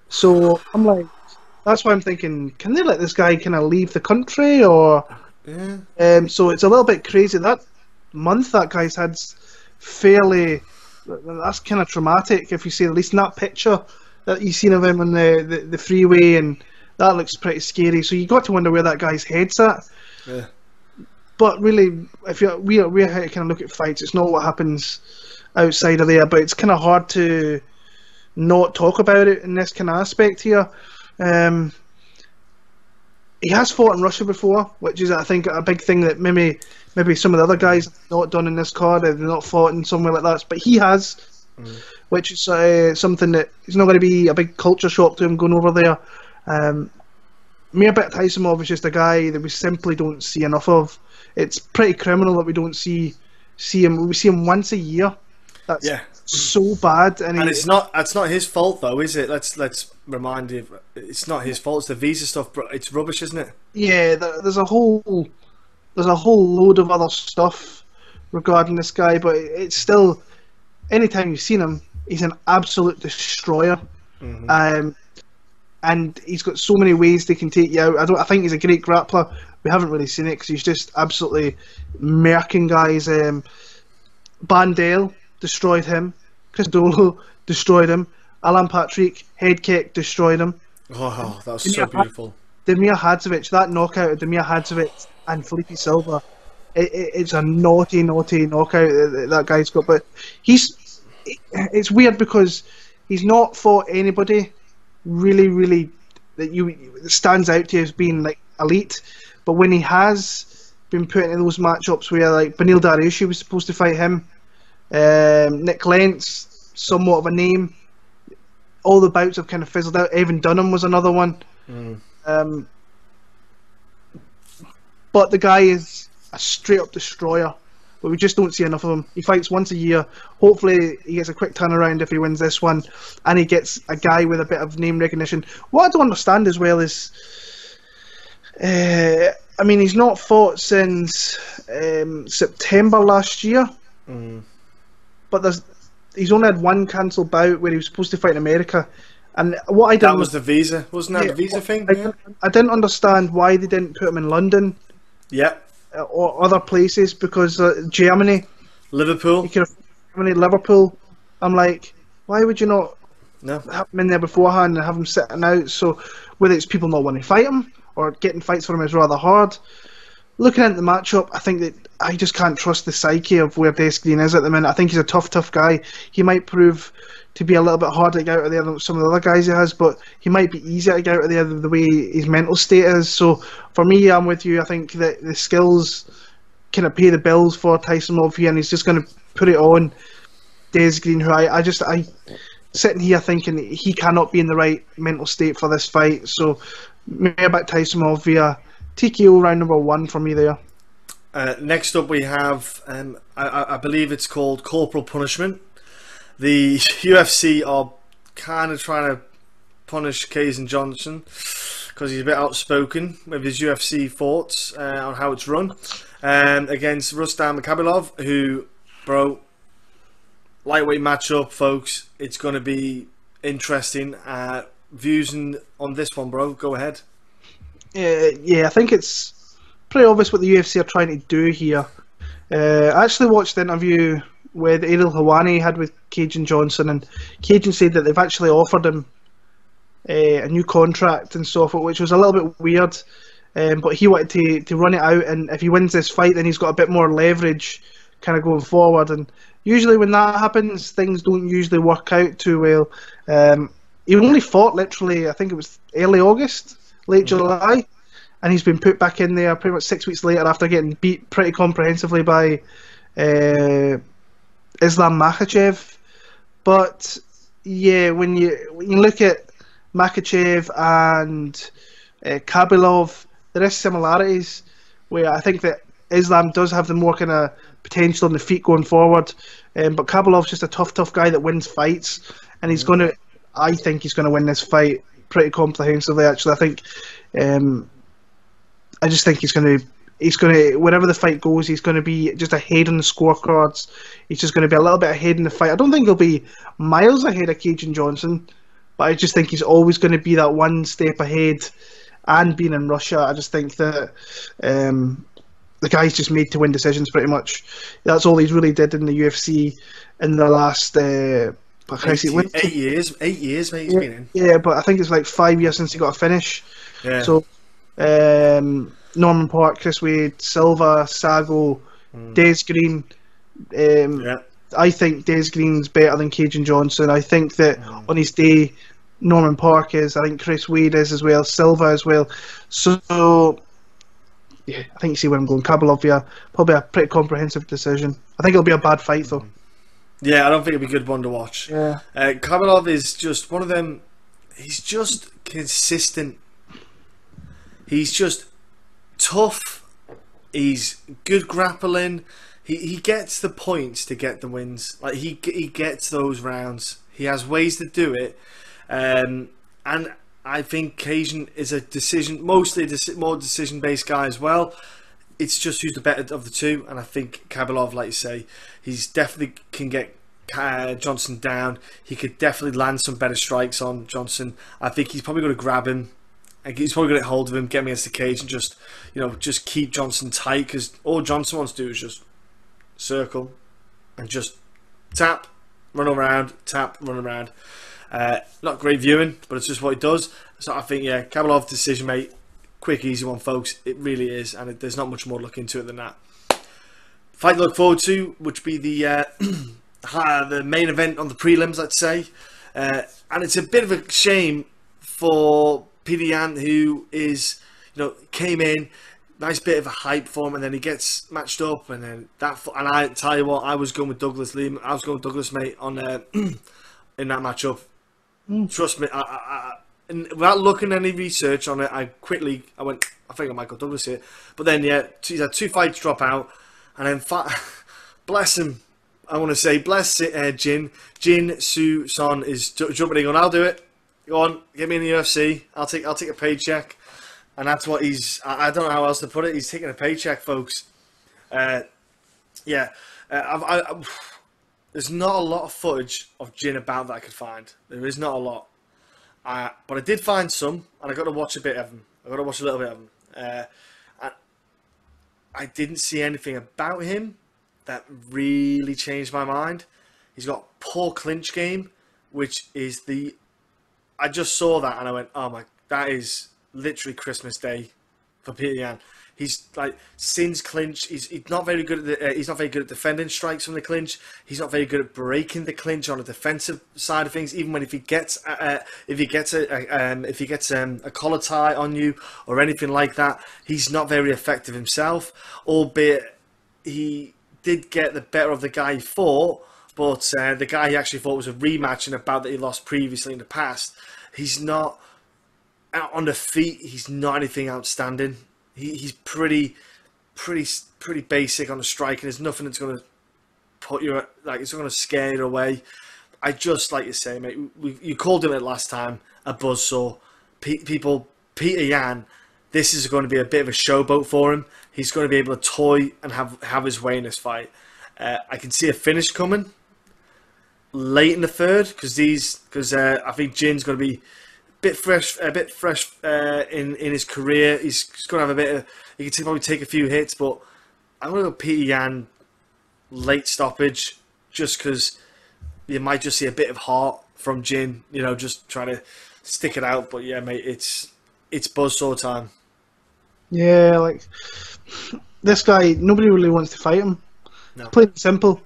So I'm like, that's why I'm thinking, can they let this guy kind of leave the country? Or so it's a little bit crazy. That month that guy's had fairly, that's kind of traumatic, if you say at least in that picture that you've seen of him on the freeway, and that looks pretty scary. So you got to wonder where that guy's head's at. Yeah. But really, if we're here to kind of look at fights, it's not what happens outside of there. But it's kind of hard to not talk about it in this kind of aspect here. He has fought in Russia before, which is, I think, a big thing that maybe some of the other guys have not done in this card. They've not fought in somewhere like that, but he has, which is something that is not going to be a big culture shock to him going over there. Mairbek Taisumov is just a guy that we simply don't see enough of. It's pretty criminal that we don't see him. We see him once a year. That's so bad, and it's not his fault though, is it? Let's remind you, it's not his fault. It's the visa stuff, but it's rubbish, isn't it? Yeah, there's a whole load of other stuff regarding this guy, but it's still, anytime you've seen him, he's an absolute destroyer. And he's got so many ways they can take you out. I think he's a great grappler. We haven't really seen it because he's just absolutely murking guys. Bandel destroyed him. Chris Dolo destroyed him. Alan Patrick, head kick, destroyed him. Oh, that was so beautiful. Damir Hadzovic, that knockout of Damir Hadzovic and Felipe Silva, it's a naughty knockout that guy's got. But it's weird because he's not fought anybody really that stands out to you as being like elite. But when he has been put into those matchups where like Beneil Dariushi was supposed to fight him, Nick Lentz, somewhat of a name, all the bouts have kind of fizzled out. Evan Dunham was another one. But the guy is a straight up destroyer, but we just don't see enough of him. He fights once a year. Hopefully he gets a quick turnaround if he wins this one, and he gets a guy with a bit of name recognition. What I don't understand as well is, I mean, he's not fought since September last year, but he's only had one cancelled bout where he was supposed to fight in America. And what I didn't, that was the visa, wasn't that the visa thing? I didn't understand why they didn't put him in London. Yeah. Or other places, because Germany, Liverpool. Liverpool. I'm like, why would you not have him in there beforehand and have him sitting out? So whether it's people not wanting to fight him or getting fights for him is rather hard. Looking at the matchup, I think that I just can't trust the psyche of where Des Green is at the minute. I think he's a tough guy. He might prove to be a little bit harder to get out of there than some of the other guys he has, but he might be easier to get out of there the way his mental state is. So for me, I'm with you. I think that the skills kind of pay the bills for Taisumov here, and he's just going to put it on Des Green, who I sitting here thinking he cannot be in the right mental state for this fight. So Mairbek Taisumov via TKO round number 1 for me there. Next up we have, I believe it's called Corporal Punishment. The UFC are kind of trying to punish Kajan Johnson because he's a bit outspoken with his UFC thoughts on how it's run, against Rustam and Khabilov, who, bro, lightweight matchup, folks. It's going to be interesting. Views on this one, bro? Go ahead. Yeah, I think it's pretty obvious what the UFC are trying to do here. I actually watched the interview with Ariel Helwani had with Kajan Johnson, and Kajan said that they've actually offered him a new contract and so forth, which was a little bit weird. But he wanted to run it out, and if he wins this fight, then he's got a bit more leverage kind of going forward. And usually when that happens, things don't usually work out too well. He only fought literally, I think it was early August, late July, and he's been put back in there pretty much 6 weeks later after getting beat pretty comprehensively by Islam Makhachev. But yeah, when you look at Makhachev and Khabilov, there is similarities where I think that Islam does have the more kind of potential on the feet going forward, but Khabilov's just a tough guy that wins fights, and I think he's going to win this fight pretty comprehensively. Actually, I just think he's going to wherever the fight goes, he's going to be just ahead on the scorecards. He's just going to be a little bit ahead in the fight. I don't think he'll be miles ahead of Kajan Johnson, but I just think he's always going to be that one step ahead. And being in Russia, I just think that the guy's just made to win decisions pretty much. That's all he's really did in the UFC in the last 8 years, mate, he's been in. Yeah, but I think it's like 5 years since he got a finish. Yeah. So Norman Park, Chris Wade, Silva, Sago, Des Green. I think Des Green's better than Kajan Johnson. I think that on his day, Norman Park is. I think Chris Wade is as well. Silva as well. So yeah, I think you see where I'm going. Khabilov, yeah, probably a pretty comprehensive decision. I think it'll be a bad fight though. Yeah, I don't think it'll be a good one to watch. Yeah. Khabilov is just one of them. He's just consistent. He's just tough. He's good grappling. He gets the points to get the wins. Like he gets those rounds. He has ways to do it. And I think Kajan is mostly more decision-based guy as well. It's just who's the better of the two, and I think Khabilov, like you say, he's definitely can get Johnson down. He could definitely land some better strikes on Johnson. I think he's probably going to grab him, and he's probably going to get hold of him, get him against the cage, and just keep Johnson tight, because all Johnson wants to do is just circle and just tap, run around, tap, run around. Not great viewing, but it's just what he does. So I think, yeah, Khabilov decision, mate. Quick, easy one, folks. It really is, and there's not much more to look into it than that. Fight to look forward to, which be the main event on the prelims, I'd say. And it's a bit of a shame for Petr Yan, who came in, nice bit of a hype for him, and then he gets matched up, and then and I tell you what, I was going with Douglas Lee. I was going with Douglas, mate, on in that matchup. Trust me, without looking at any research on it, I went, I think I might go Douglas here. But then, yeah, he's had 2 fights drop out, and then bless him. I want to say bless Jin Soo Son is jumping in, going, I'll do it. Go on, get me in the UFC. I'll take a paycheck, and that's what he's. I don't know how else to put it. He's taking a paycheck, folks. There's not a lot of footage of Jin about that I could find. There is not a lot. But I did find some, and I got to watch a bit of them. I got to watch a little bit of them. And I didn't see anything about him that really changed my mind. He's got poor clinch game, which is I just saw that and I went, oh my, that is literally Christmas Day for Petr Yan. He's like since clinch. He's not very good at he's not very good at defending strikes from the clinch. He's not very good at breaking the clinch on the defensive side of things. Even when if he gets a collar tie on you or anything like that, he's not very effective himself. Albeit he did get the better of the guy he fought, but the guy he actually fought was a rematch in a bout that he lost previously in the past. He's not out on the feet. He's not anything outstanding. He's pretty basic on the strike, and there's nothing that's going to put you it's not going to scare you away. I just like you say, mate. You called him it last time a buzzsaw. Petr Yan, this is going to be a bit of a showboat for him. He's going to be able to toy and have his way in this fight. I can see a finish coming. late in the third because I think Jin's going to be a bit fresh in his career. He's going to have a bit of. He can probably take a few hits, but I'm going to go Petr Yan late stoppage just because you might just see a bit of heart from Jin. You know, just trying to stick it out. But yeah, mate, it's buzzsaw time. Yeah, like this guy, nobody really wants to fight him. No. Plain and simple.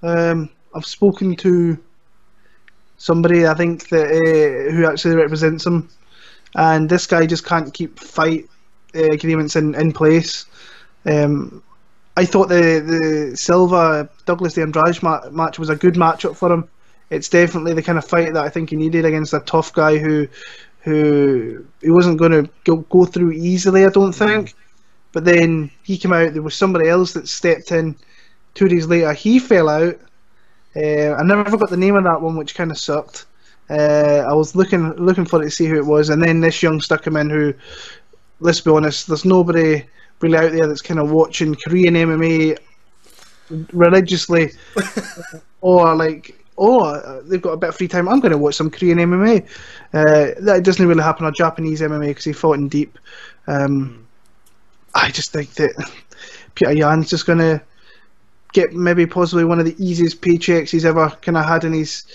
I've spoken to somebody, I think, that who actually represents him, and this guy just can't keep fight agreements in place. I thought the Silva Douglas de Andrade match was a good matchup for him. It's definitely the kind of fight that I think he needed against a tough guy who he wasn't going to go through easily, I don't think. But then he came out, there was somebody else that stepped in 2 days later. He fell out. I never got the name of that one, which kind of sucked. I was looking for it to see who it was, and then this youngster came in who, let's be honest, there's nobody really out there that's kind of watching Korean MMA religiously or like, they've got a bit of free time, I'm going to watch some Korean MMA. That doesn't really happen on Japanese MMA because he fought in deep. I just think that Petr Yan's just going to get maybe possibly one of the easiest paychecks he's ever kind of had in his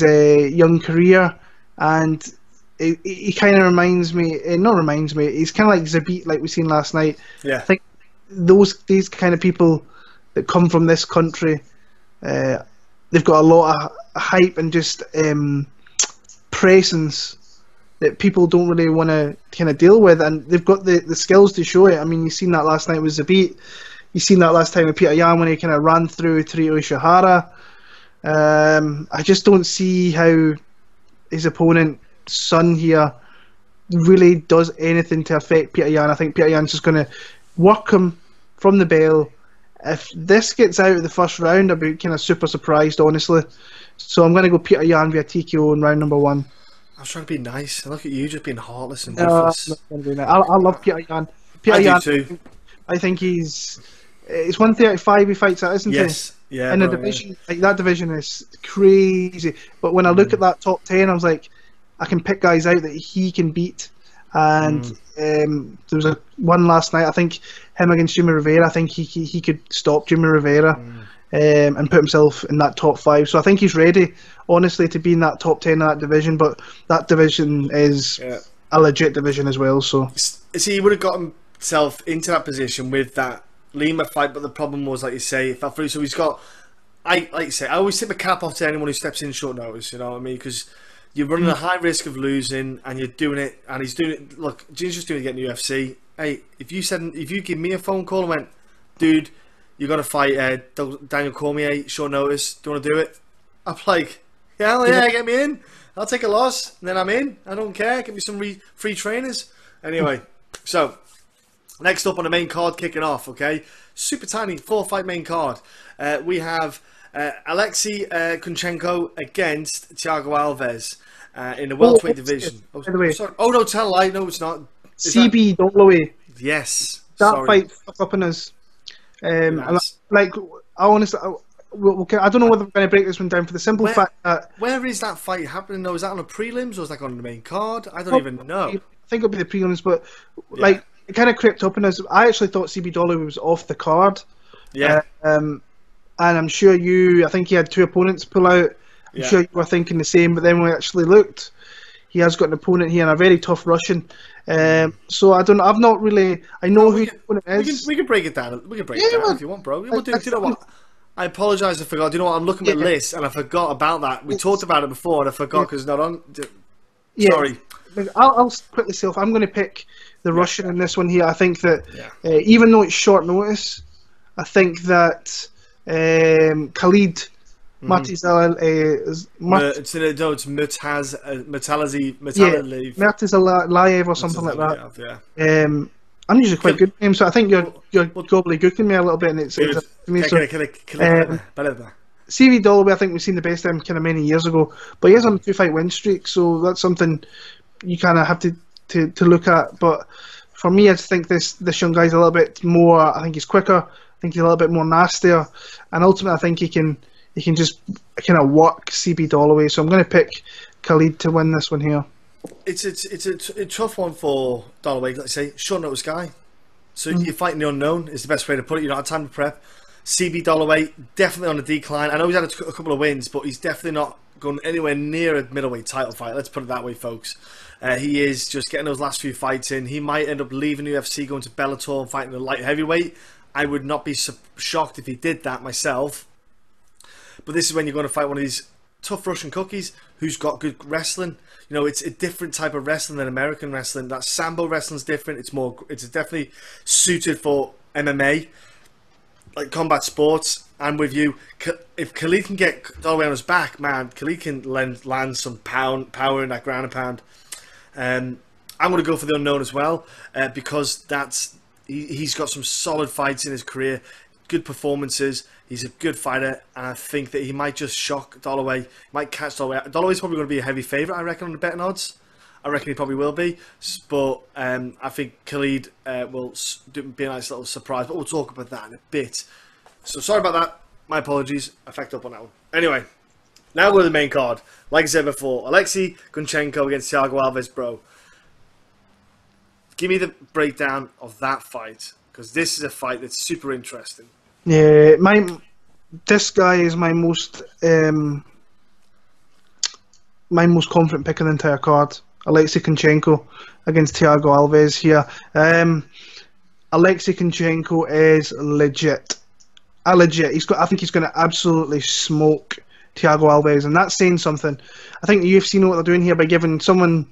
young career, and he kind of reminds me, he's kind of like Zabit, like we seen last night. Yeah, I think these kind of people that come from this country, they've got a lot of hype and just presence that people don't really want to kind of deal with, and they've got the skills to show it. I mean, you've seen that last night with Zabit. You've seen that last time with Petr Yan when he kind of ran through Torio Ishihara. I just don't see how his opponent, Son, here really does anything to affect Petr Yan. I think Petr Yan's just going to work him from the bell. If this gets out of the first round, I'd be kind of super surprised, honestly. So I'm going to go Petr Yan via TKO in round number 1. I was trying to be nice, and look at you just being heartless and ruthless. I love Petr Yan. I do too. I think it's 135 he fights at, isn't he? Yes. Yeah. In the division, like that division is crazy. But when I look at that top 10, I was like, I can pick guys out that he can beat. And there was one last night, I think him against Jimmy Rivera. I think he could stop Jimmy Rivera and put himself in that top 5. So I think he's ready, honestly, to be in that top 10 of that division. But that division is a legit division as well. So see, he would have gotten himself into that position with that Lima fight, but the problem was, like you say, it fell through. So he's got, like you say, I always tip a cap off to anyone who steps in short notice. You know what I mean? Because you're running a high risk of losing, and you're doing it, and he's doing it. Look, Jin's just doing it to get in the UFC. Hey, if you give me a phone call and went, dude, you got to fight Daniel Cormier short notice, do you want to do it? I'm like, yeah, get me in. I'll take a loss, and then I'm in. I don't care. Give me some free trainers. Anyway, so next up on the main card, kicking off, okay? Super tiny 4-fight main card. We have Alexei Kunchenko against Thiago Alves in the welterweight division. By the way. Sorry. Oh, no, tell a lie. No, it's not. CB Dollaway. Yes. That fight stuck up in us. Like, I honestly, I don't know whether we're going to break this one down for the simple fact that... Where is that fight happening, though? Is that on the prelims or is that on the main card? I don't even know. I think it'll be the prelims, but like, it kind of crept up in us. I actually thought CB Dollaway was off the card. Yeah. And I'm sure I think he had 2 opponents pull out. I'm sure you were thinking the same, but then we actually looked. He has got an opponent here and a very tough Russian. So I don't know. I've not really. I know who the opponent is. We can break it down. We can break it down if you want, bro. We'll do you know what? I apologise. I forgot. Do you know what? I'm looking at the list and I forgot about that. We talked about it before and I forgot because it's not on. Sorry. I'll quickly say off. I'm going to pick the Russian in this one here. I think that even though it's short notice, I think that Khalid. Murtazaliev. Murtazaliev or something like that. I'm usually quite good at names, so I think you're gobbledygooking me a little bit, and it's to me. So, CV Dollaway, I think we've seen the best of him kind of many years ago, but he is on a 2-fight win streak, so that's something you kind of have to look at. But for me, I just think this young guy's a little bit more. I think he's quicker. I think he's a little bit more nastier, and ultimately, I think he can he can just kind of work CB Dollaway. So I'm going to pick Khalid to win this one here. It's a tough one for Dollaway. Like I say, short-notice guy. So you're fighting the unknown is the best way to put it. You don't have time to prep. CB Dollaway, definitely on the decline. I know he's had a couple of wins, but he's definitely not going anywhere near a middleweight title fight. Let's put it that way, folks. He is just getting those last few fights in. He might end up leaving the UFC, going to Bellator and fighting a light heavyweight. I would not be shocked if he did that myself. But this is when you're going to fight one of these tough Russian cookies who's got good wrestling. You know, it's a different type of wrestling than American wrestling. That Sambo wrestling's different. It's definitely suited for MMA, like combat sports. I'm with you. If Khalid can get Dollaway on his back, man, Khalid can land some power in that ground and pound. I'm going to go for the unknown as well, because he's got some solid fights in his career, good performances. He's a good fighter, and I think that he might just shock Dollaway. He might catch Dollaway. Dollaway's probably going to be a heavy favourite, I reckon, on the betting odds. I reckon he probably will be, but I think Khalid will be a nice little surprise. But we'll talk about that in a bit. So sorry about that. My apologies. I fucked up on that one. Anyway, now we're to the main card. Like I said before, Alexei Kunchenko against Thiago Alves, bro. Give me the breakdown of that fight, because this is a fight that's super interesting. Yeah, this guy is my most confident pick in the entire card. Alexei Kunchenko against Thiago Alves here. Alexei Kunchenko is legit. I think he's going to absolutely smoke Thiago Alves, and that's saying something. I think the UFC know what they're doing here by giving someone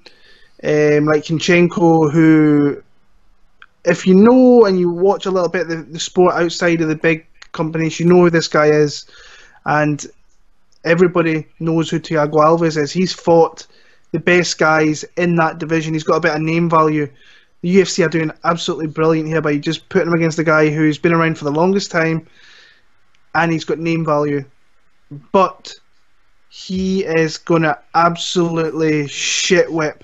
like Kunchenko, who, if you know and you watch a little bit of the sport outside of the big companies, you know who this guy is, and everybody knows who Thiago Alves is. He's fought the best guys in that division. He's got a bit of name value. The UFC are doing absolutely brilliant here by just putting him against a guy who's been around for the longest time, and he's got name value. But he is going to absolutely shit whip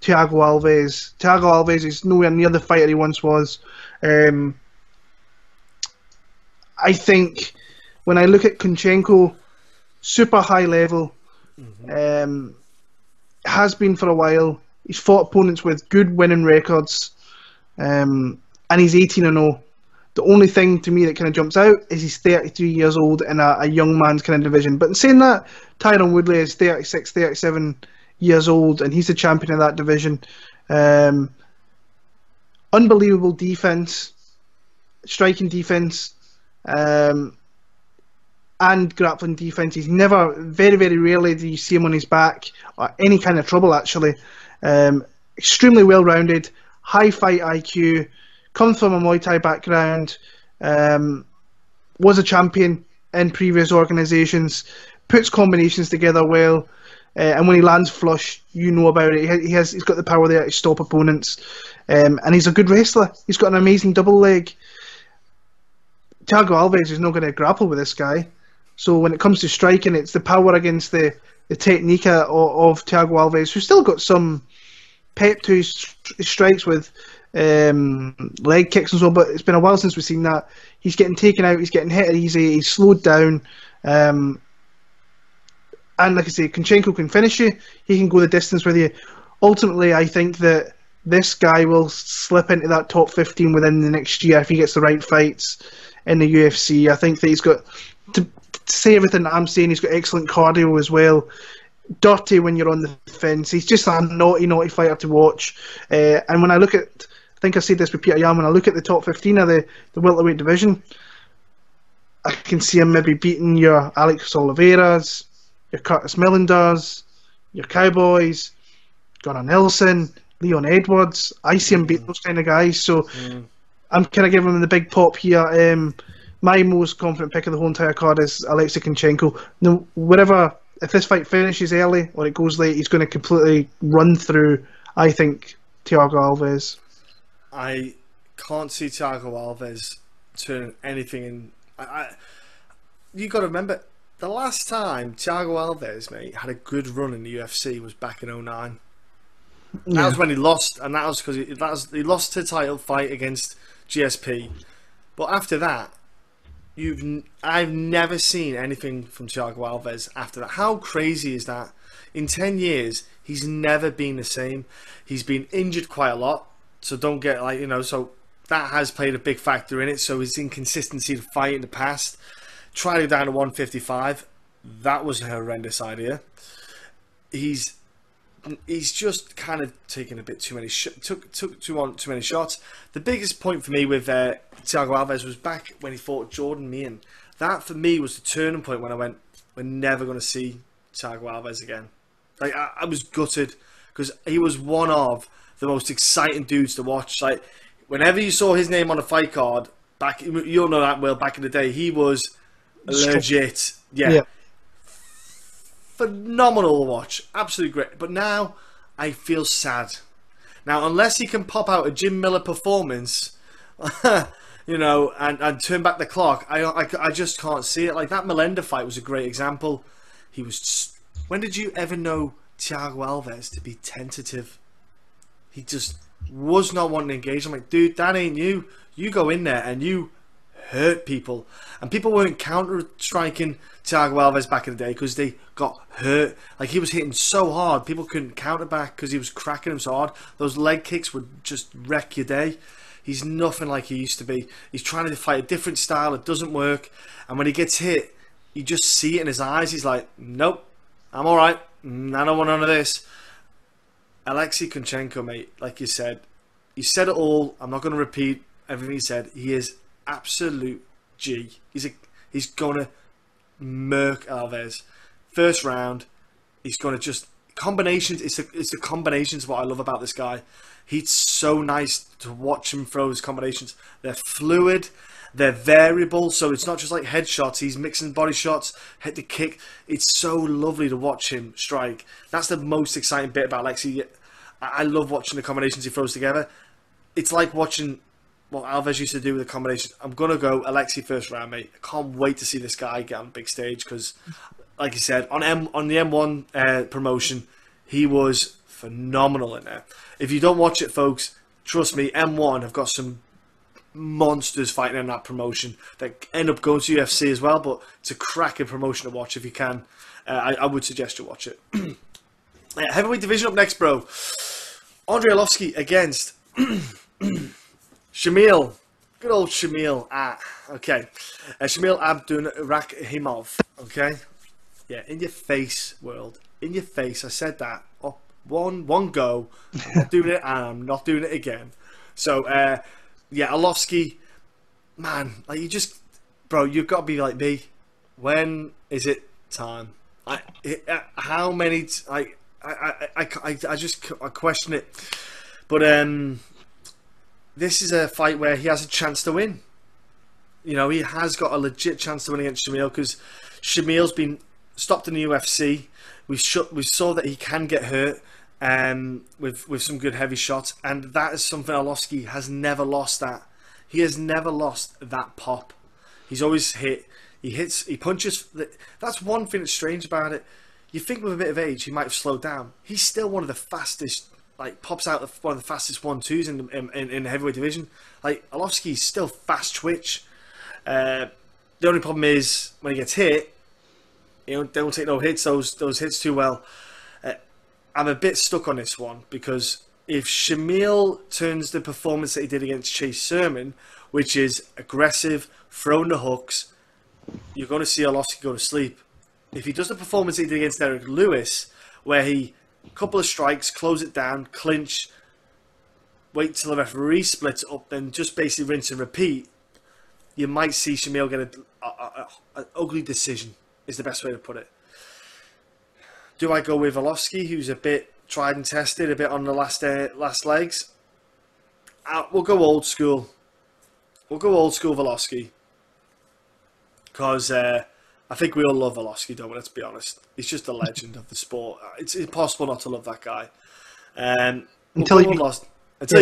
Thiago Alves. Thiago Alves is nowhere near the fighter he once was. I think when I look at Kunchenko, super high level, has been for a while. He's fought opponents with good winning records, and he's 18-0. The only thing to me that kind of jumps out is he's 33 years old in a young man's kind of division. But in saying that, Tyron Woodley is 36, 37 years old, and he's the champion of that division. Unbelievable defense, striking defense, and grappling defense. He's never, very, very rarely do you see him on his back or any kind of trouble, actually. Extremely well-rounded, high fight IQ, comes from a Muay Thai background, was a champion in previous organisations, puts combinations together well, and when he lands flush, you know about it. He's got the power there to stop opponents, and he's a good wrestler. He's got an amazing double leg. Thiago Alves is not going to grapple with this guy, so when it comes to striking, it's the power against the technique of Thiago Alves, who's still got some pep to his strikes with leg kicks and so on, but it's been a while since we've seen that. He's getting taken out, he's getting hit easy, he's slowed down, and like I say, Kunchenko can finish you, he can go the distance with you. Ultimately, I think that this guy will slip into that top 15 within the next year if he gets the right fights in the UFC. I think that he's got, to say everything that I'm saying, he's got excellent cardio as well. Dirty when you're on the fence. He's just a naughty fighter to watch. And when I look at, I think I said this with Petr Yan, when I look at the top 15 of the welterweight division, I can see him maybe beating your Alex Oliveira's, your Curtis Millenders, your Cowboys, Gunnar Nelson, Leon Edwards. I see him beat those kind of guys. So I'm kind of giving him the big pop here. My most confident pick of the whole entire card is Alexei Kunchenko. Now, if this fight finishes early or it goes late, he's going to completely run through, I think, Thiago Alves. I can't see Thiago Alves turning anything in. You got to remember, the last time Thiago Alves, mate, had a good run in the UFC was back in 2009. That was when he lost, and that was because he lost the title fight against GSP. But after that, I've never seen anything from Thiago Alves after that. How crazy is that? In 10 years, he's never been the same. He's been injured quite a lot, so don't get so that has played a big factor in it. So his inconsistency to fight in the past, trying to go down to 155, that was a horrendous idea. He's just kind of taken a bit too many took too many shots. The biggest point for me with Thiago Alves was back when he fought Jordan Meehan. That for me was the turning point when I went, we're never going to see Thiago Alves again. Like I was gutted because he was one of the most exciting dudes to watch. Like whenever you saw his name on a fight card, you'll know that well. Back in the day, he was legit. Yeah. Phenomenal to watch, absolutely great. But now I feel sad. Now, unless he can pop out a Jim Miller performance, and turn back the clock, I just can't see it. Like that Melender fight was a great example. He was. When did you ever know Thiago Alves to be tentative? He just was not wanting to engage. I'm like, dude, that ain't you. You go in there and you hurt people, and people weren't counter-striking Thiago Alves back in the day because they got hurt. Like he was hitting so hard, people couldn't counter back because he was cracking them so hard. Those leg kicks would just wreck your day. He's nothing like he used to be. He's trying to fight a different style. It doesn't work, and when he gets hit, you just see it in his eyes. He's like, nope, I'm all right. I don't want none of this. Alexei Kunchenko, mate, like you said it all. I'm not going to repeat everything he said. He is absolute G. He's gonna murk Alves. First round, he's gonna just combinations. It's the combinations what I love about this guy. He's so nice to watch him throw his combinations. They're fluid, they're variable. So it's not just like headshots. He's mixing body shots, head to kick. It's so lovely to watch him strike. That's the most exciting bit about Alexei. I love watching the combinations he throws together. It's like watching what Alves used to do with the combinations. I'm going to go Alexei first round, mate. I can't wait to see this guy get on the big stage because, like you said, on the M1 promotion, he was phenomenal in there. If you don't watch it, folks, trust me, M1 have got some monsters fighting in that promotion that end up going to UFC as well, but it's a cracking promotion to watch if you can. I would suggest you watch it. Heavyweight division up next, bro. Andrei Arlovski against Shamil. Good old Shamil. Okay. Shamil Abdurakhimov. Okay. Yeah, in your face, world. In your face. I said that. Oh, one go. I'm not doing it, and I'm not doing it again. So, Arlovski, man, like you've got to be like me. When is it time? How many? I question it. But this is a fight where he has a chance to win. You know, he has got a legit chance to win against Shamil because Shamil's been stopped in the UFC. We saw that he can get hurt with some good heavy shots, and that is something Arlovski has never lost. He has never lost that pop. He's always hit. He hits. He punches. That's one thing that's strange about it. You think with a bit of age he might have slowed down. He's still one of the fastest. Like pops out one of the fastest 1-2s in the heavyweight division. Like Arlovski's still fast twitch. The only problem is when he gets hit, they don't take no hits. Those hits too well. I'm a bit stuck on this one because if Shamil turns the performance that he did against Chase Sermon, which is aggressive, throwing the hooks, you're going to see Arlovski go to sleep. If he does the performance he did against Derek Lewis, where he couple of strikes, close it down, clinch, wait till the referee splits it up, then just basically rinse and repeat, you might see Shamil get an ugly decision, is the best way to put it. Do I go with Arlovski, who's a bit tried and tested, a bit on the last legs? We'll go old school. We'll go old school Arlovski. Because I think we all love Arlovski, don't we? Let's be honest. He's just a legend of the sport. It's impossible not to love that guy. Until you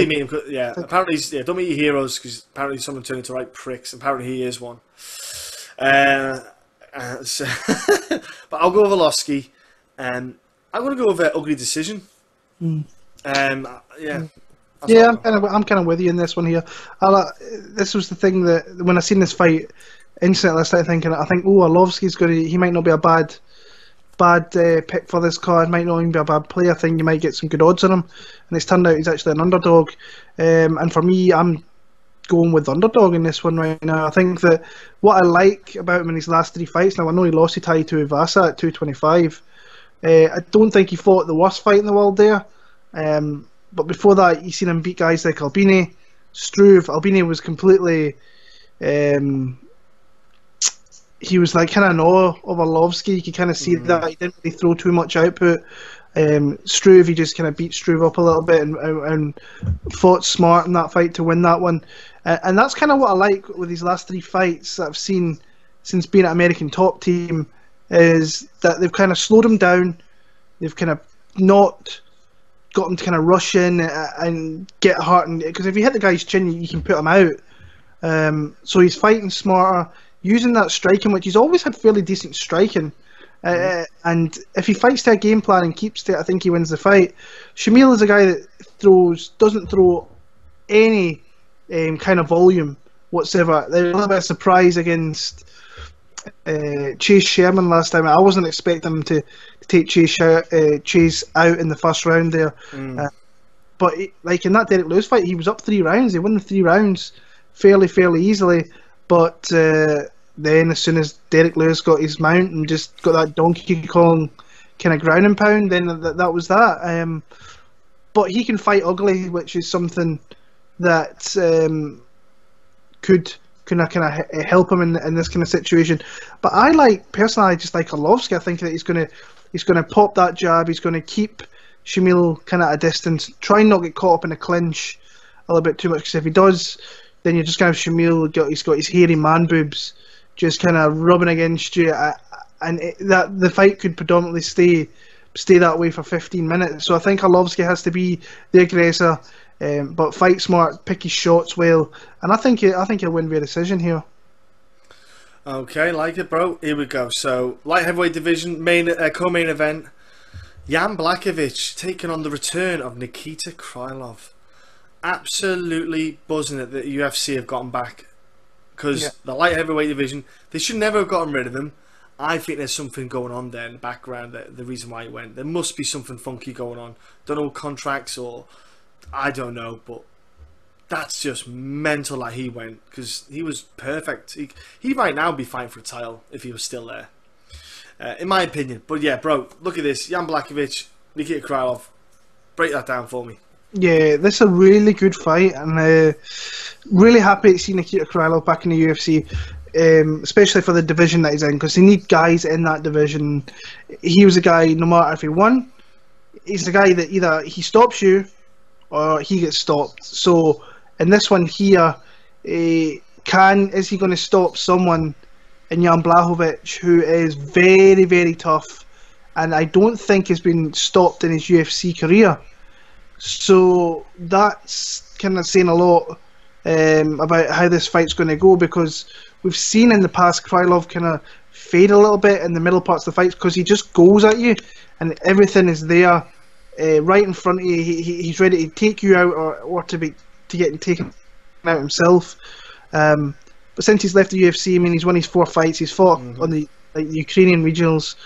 meet him. Yeah, apparently, don't meet your heroes because apparently someone turned into right pricks. Apparently, he is one. But I'll go with Arlovski. I'm going to go with an ugly decision. I'm kind of with you in this one here. This was the thing that when I seen this fight, instantly I started thinking, Arlovski's he might not be a bad pick for this card, might not even be a bad player. I think you might get some good odds on him, and it's turned out he's actually an underdog. And for me, I'm going with the underdog in this one right now. I think that what I like about him in his last 3 fights, now I know he lost to Taito Ivasa at 225. I don't think he fought the worst fight in the world there. But before that, you've seen him beat guys like Albini, Struve. Albini was completely... he was like kind of in awe of Arlovski. You could kind of see that he didn't really throw too much output. Struve, he just kind of beat Struve up a little bit and fought smart in that fight to win that one. And that's kind of what I like with these last 3 fights that I've seen since being at American Top Team, is that they've kind of slowed him down. They've kind of not got him to kind of rush in and get hurt. Because if you hit the guy's chin, you can put him out. So he's fighting smarter, using that striking, which he's always had fairly decent striking. And if he fights to a game plan and keeps to it, I think he wins the fight. Shamil is a guy that doesn't throw any kind of volume whatsoever. There's a little bit of surprise against Chase Sherman last time. I wasn't expecting him to take Chase out in the first round there. But like in that Derek Lewis fight, he was up 3 rounds. He won the 3 rounds fairly easily. But then as soon as Derek Lewis got his mount and just got that Donkey Kong kind of ground and pound, then that was that. But he can fight ugly, which is something that could kind of help him in this kind of situation. But personally, I just like Arlovski. I think that he's gonna pop that jab. He's gonna keep Shamil kind of at a distance, try and not get caught up in a clinch a little bit too much. Because if he does, then you're just going to have Shamil. He's got his hairy man boobs just kind of rubbing against you, and that the fight could predominantly stay that way for 15 minutes. So I think Arlovski has to be the aggressor, but fight smart, pick his shots well, and I think he'll win via decision here. Okay, like it, bro. Here we go. So light heavyweight division co-main event: Jan Blachowicz taking on the return of Nikita Krylov. Absolutely buzzing that the UFC have gotten back, because the light heavyweight division, they should never have gotten rid of him. I think there's something going on there in the background, the reason why he went. There must be something funky going on. Don't know, contracts, or I don't know, but that's just mental that he went, because he was perfect. He might now be fighting for a title if he was still there, in my opinion. But yeah, bro, look at this. Jan Blachowicz, Nikita Krylov. Break that down for me. Yeah, this is a really good fight, and really happy to see Nikita Krylov back in the UFC, especially for the division that he's in, because they need guys in that division. He was a guy, no matter if he won, he's the guy that either he stops you or he gets stopped. So in this one here, is he going to stop someone in Jan Blachowicz who is very tough, and I don't think has been stopped in his UFC career? So that's kind of saying a lot about how this fight's going to go, because we've seen in the past Krylov kind of fade a little bit in the middle parts of the fights, because he just goes at you and everything is there right in front of you. He's ready to take you out or to get taken out himself. But since he's left the UFC, I mean, he's won his 4 fights. He's fought on the Ukrainian regionals.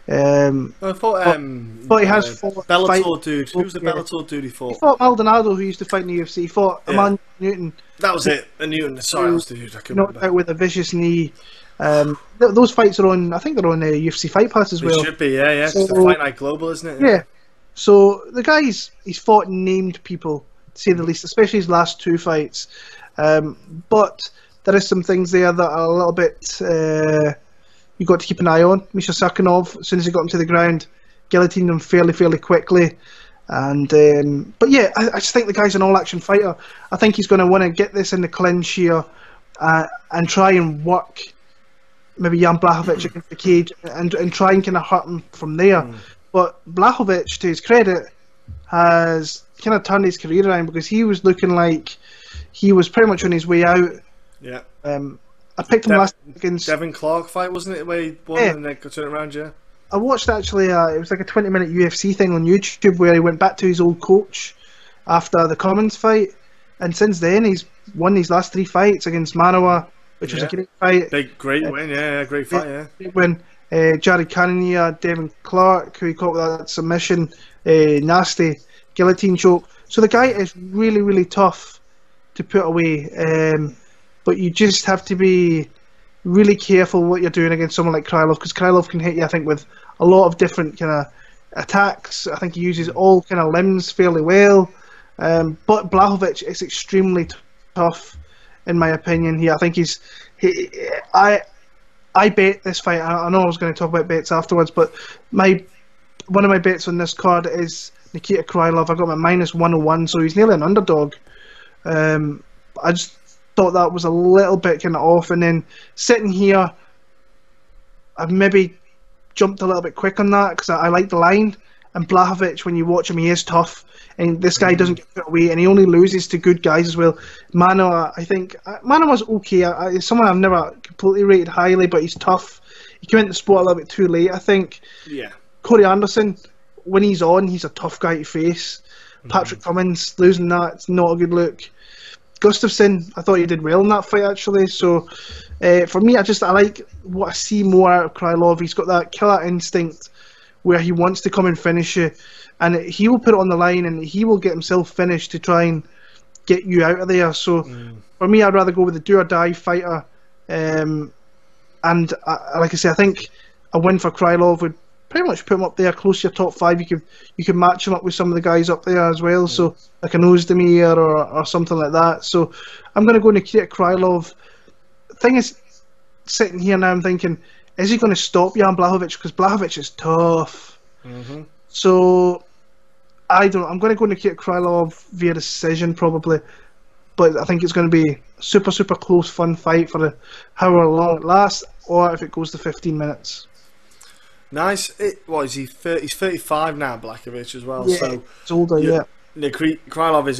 I thought he has fought Bellator dude. Who's the Bellator dude he fought? He fought Maldonado, who used to fight in the UFC. He fought Amanda Newton. That was it. Newton. Sorry, that was the dude. I couldn't remember. Out with a vicious knee. Those fights are on. I think they're on UFC Fight Pass as well. They should be. Yeah. So, it's Fight Night Global, isn't it? Yeah. So the guy's fought named people, to say the least, especially his last 2 fights. But there is some things there that are a little bit. You've got to keep an eye on. Misha Sakhanov, as soon as he got him to the ground, guillotined him fairly quickly. And but yeah, I just think the guy's an all-action fighter. I think he's going to want to get this in the clinch here and try and work maybe Jan Blachowicz against the cage and try and kind of hurt him from there. But Blachowicz, to his credit, has kind of turned his career around, because he was looking like he was pretty much on his way out. Yeah. I picked him last against Devin Clark fight, wasn't it? Where he won and then turned it around, yeah. I watched actually. It was like a 20-minute UFC thing on YouTube where he went back to his old coach after the Cummins fight, and since then he's won his last 3 fights against Manoa, which was a great fight. Great win, great fight, yeah. Great win. Jared Cannonier, Devin Clark, who he caught with that submission, nasty guillotine choke. So the guy is really, really tough to put away. But you just have to be really careful what you're doing against someone like Krylov, because Krylov can hit you, I think, with a lot of different kind of attacks. I think he uses all kind of limbs fairly well. But Blachowicz is extremely tough, in my opinion. Here, I think I bet this fight. I know I was going to talk about bets afterwards, but one of my bets on this card is Nikita Krylov. I got my -101, so he's nearly an underdog. I just thought that was a little bit kind of off, and then sitting here, I've maybe jumped a little bit quick on that because I like the line. And Blachowicz, when you watch him, he is tough, and this guy doesn't get put away, and he only loses to good guys as well. Mano, I think Mano was okay. He's someone I've never completely rated highly, but he's tough. He came into the sport a little bit too late, I think. Yeah. Corey Anderson, when he's on, he's a tough guy to face. Patrick Cummins, losing that, it's not a good look. Gustafsson, I thought he did well in that fight, actually. So, for me, I like what I see more out of Krylov. He's got that killer instinct where he wants to come and finish you, and he will put it on the line, and he will get himself finished to try and get you out of there. So, for me, I'd rather go with the do-or-die fighter. And like I say, I think a win for Krylov would pretty much put him up there close to your top 5. You could match him up with some of the guys up there as well, so like an Ozdemir or something like that. So I'm going to go Nikita Krylov. The thing is, sitting here now, I'm thinking, is he going to stop Jan Blachowicz? Because Blachowicz is tough. So I don't know. I'm going to go Nikita Krylov via decision probably, but I think it's going to be a super, super close, fun fight for however long it lasts, or if it goes to 15 minutes. Nice. What is he? He's 35 now, Blachowicz as well. Yeah, so it's older. Yeah. Krylov is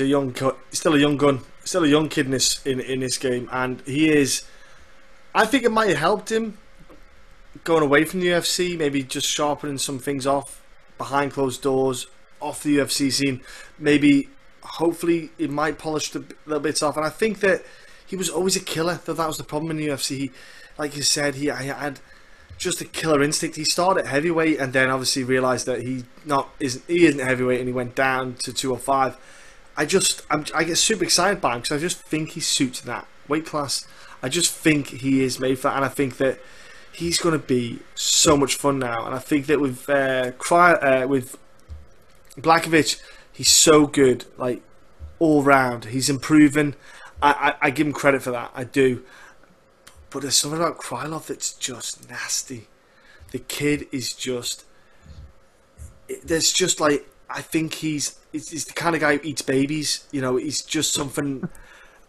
still a young gun, still a young kid in this game, and he is. I think it might have helped him going away from the UFC, maybe just sharpening some things off behind closed doors, off the UFC scene. Maybe, hopefully, it might polish the little bits off. And I think that he was always a killer. That was the problem in the UFC. Like you said, he had just a killer instinct. He started at heavyweight and then obviously realised that he isn't heavyweight, and he went down to 205. I get super excited by him because I just think he suits that weight class. I just think he is made for that, and I think that he's going to be so much fun now. And I think that with Blachowicz, he's so good, like all round. He's improving. I give him credit for that. I do. But there's something about Krylov that's just nasty. The kid is just. There's just like, I think he's the kind of guy who eats babies. You know, he's just something.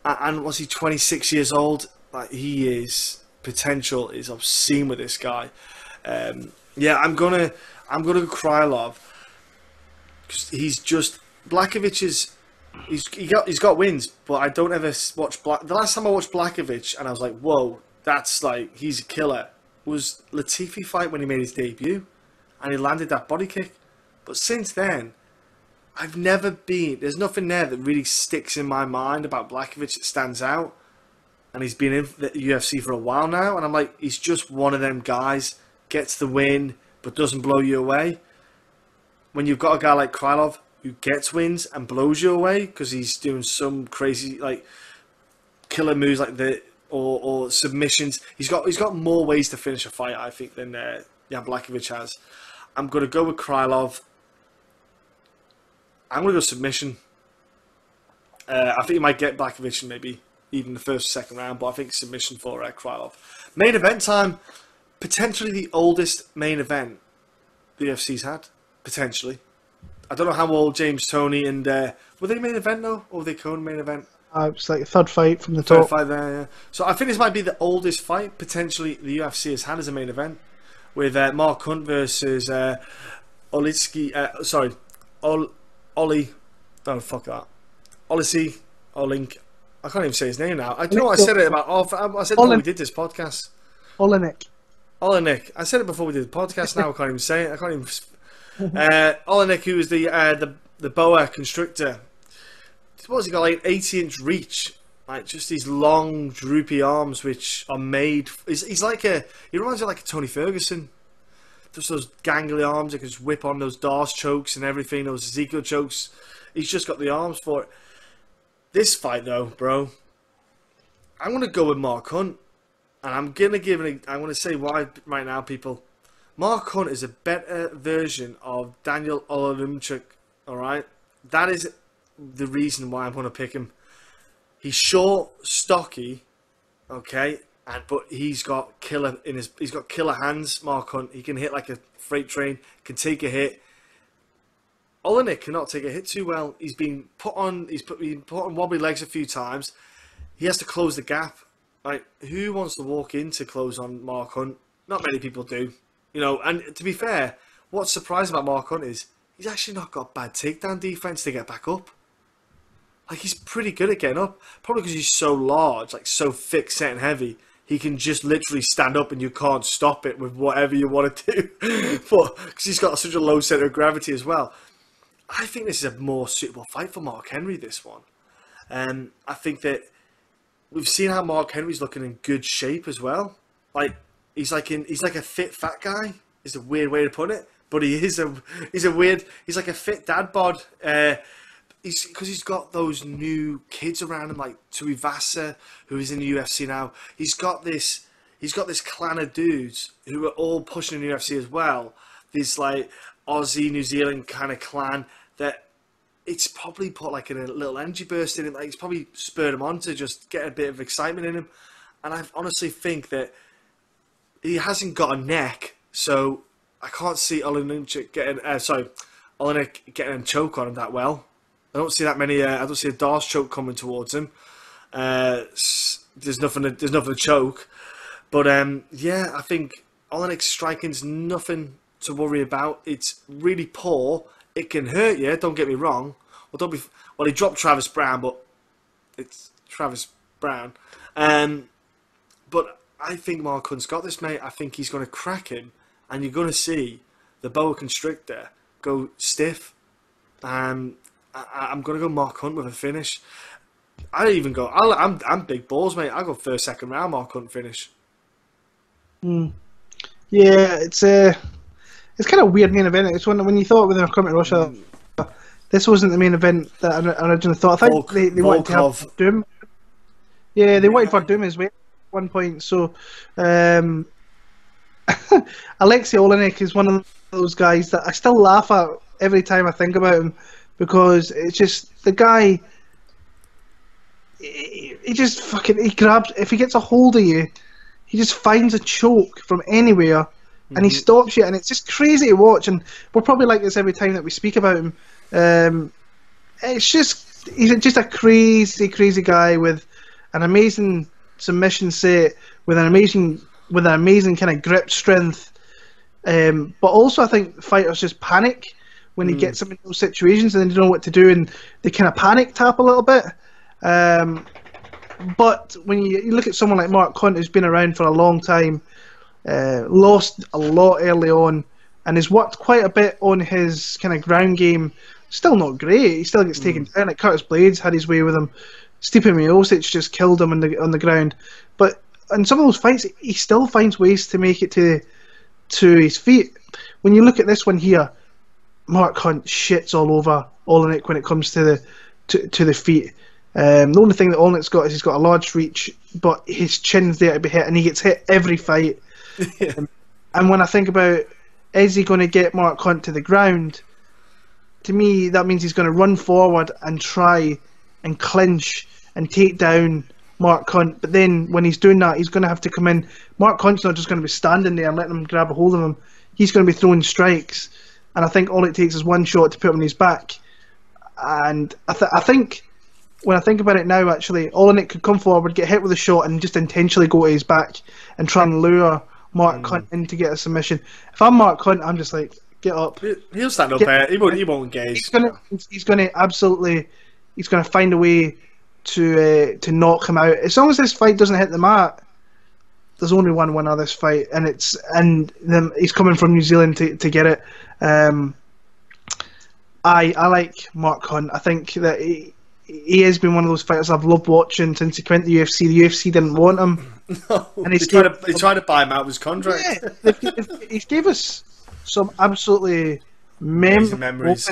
And was he 26 years old? Like, he is. Potential is obscene with this guy. Yeah, I'm gonna go Krylov, because he's just Blachowicz is he's got wins, but I don't ever watch the last time I watched Blachowicz and I was like, whoa, that's like, he's a killer, was Latifi fight when he made his debut and he landed that body kick. But since then, there's nothing there that really sticks in my mind about Blachowicz that stands out. And he's been in the UFC for a while now, and I'm like, he's just one of them guys, gets the win, but doesn't blow you away. When you've got a guy like Krylov who gets wins and blows you away because he's doing some crazy like killer moves like or submissions, he's got more ways to finish a fight, I think, than Jan Blachowicz has. I'm gonna go with Krylov. I'm gonna go submission. I think he might get Blachowicz maybe even the first or second round, but I think submission for Krylov. Main event time, potentially the oldest main event the UFC's had, potentially. I don't know how old James Toney and were they main event though, or were they co-main event? It's like a third fight from the top. Third fight there, yeah. So I think this might be the oldest fight potentially the UFC has had as a main event, with Mark Hunt versus Alexei Oleinik. I can't even say his name now. I know I said it about. I said it before we did this podcast. Oleinik. I said it before we did the podcast. Now I can't even say it. I can't even. Oleinik, who was the boa constrictor. What's he got? Like 80-inch reach. Like just these long, droopy arms, which are made. He's like he reminds me of like a Tony Ferguson. Just those gangly arms that can just whip on those Darce chokes and everything, those Ezekiel chokes. He's just got the arms for it. This fight, though, bro, I'm gonna go with Mark Hunt, and I'm gonna say why right now, people. Mark Hunt is a better version of Daniel Oleinik. All right, that is the reason why I'm gonna pick him. He's short, stocky, okay, but he's got killer hands. Mark Hunt, he can hit like a freight train, can take a hit. Oleinik cannot take a hit too well. He's been put on wobbly legs a few times. He has to close the gap. Like, who wants to walk in to close on Mark Hunt? Not many people do, you know. And to be fair, what's surprising about Mark Hunt is he's actually not got bad takedown defense to get back up. Like, he's pretty good at getting up. Probably because he's so large, like so thick set and heavy. He can just literally stand up and you can't stop it with whatever you want to do. But because he's got such a low center of gravity as well. I think this is a more suitable fight for Mark Henry, this one. I think that we've seen how Mark Henry's looking in good shape as well. Like, he's like a fit fat guy. Is a weird way to put it. But he's like a fit dad bod. Because he's got those new kids around him, like Tuivasa, who is in the UFC now. He's got this clan of dudes who are all pushing in the UFC as well. This like Aussie, New Zealand kind of clan that it's probably put like a little energy burst in him. Like, it's probably spurred him on to just get a bit of excitement in him. And I honestly think that he hasn't got a neck, so I can't see Oleinik getting a choke on him that well. I don't see that many. I don't see a Darce choke coming towards him. There's nothing to choke. But yeah, I think Oleinik's striking's nothing to worry about. It's really poor. It can hurt you. Don't get me wrong. Well, he dropped Travis Brown, but it's Travis Brown. But I think Mark Hunt's got this, mate. I think he's going to crack him, and you're going to see the boa constrictor go stiff. I'm going to go Mark Hunt with a finish. I'm big balls, mate. I'll go first, second round, Mark Hunt finish. Yeah, it's kind of a weird main event. It's when you thought when they were coming to Russia, this wasn't the main event that I originally thought. I think they wanted to have Doom. Yeah, they wanted for Doom as well at one point. So, Alexei Oleinik is one of those guys that I still laugh at every time I think about him. Because it's just the guy. He grabs. If he gets a hold of you, he just finds a choke from anywhere, and he stops you. And it's just crazy to watch. And we're probably like this every time that we speak about him. He's just a crazy guy with an amazing submission set, with an amazing kind of grip strength. But also, I think fighters just panic when he gets them in those situations and then they don't know what to do and they kind of panic tap a little bit. But when you look at someone like Mark Hunt, who's been around for a long time, lost a lot early on, and has worked quite a bit on his kind of ground game, still not great. He still gets taken down. Like Curtis Blades had his way with him. Stipe Miocic just killed him on the ground. But in some of those fights, he still finds ways to make it to his feet. When you look at this one here, Mark Hunt shits all over Oleinik when it comes to the feet. The only thing that Oleinik's got is he's got a large reach, but his chin's there to be hit, and he gets hit every fight. And when I think about, is he going to get Mark Hunt to the ground, to me that means he's going to run forward and try and clinch and take down Mark Hunt. But then when he's doing that, he's going to have to come in. Mark Hunt's not just going to be standing there and letting him grab a hold of him. He's going to be throwing strikes. And I think all it takes is one shot to put him on his back. And I think, when I think about it now, actually, Oleinik could come forward, get hit with a shot, and just intentionally go to his back and try and lure Mark Hunt in to get a submission. If I'm Mark Hunt, I'm just like, get up. He'll stand up there. He won't engage. He's going to find a way to knock him out. As long as this fight doesn't hit the mat, there's only one winner of this fight, and he's coming from New Zealand to get it. I like Mark Hunt. I think that he has been one of those fighters I've loved watching since he went to the UFC. The UFC didn't want him. No, and he tried to buy him out of his contract. Yeah, he gave us some absolutely memories.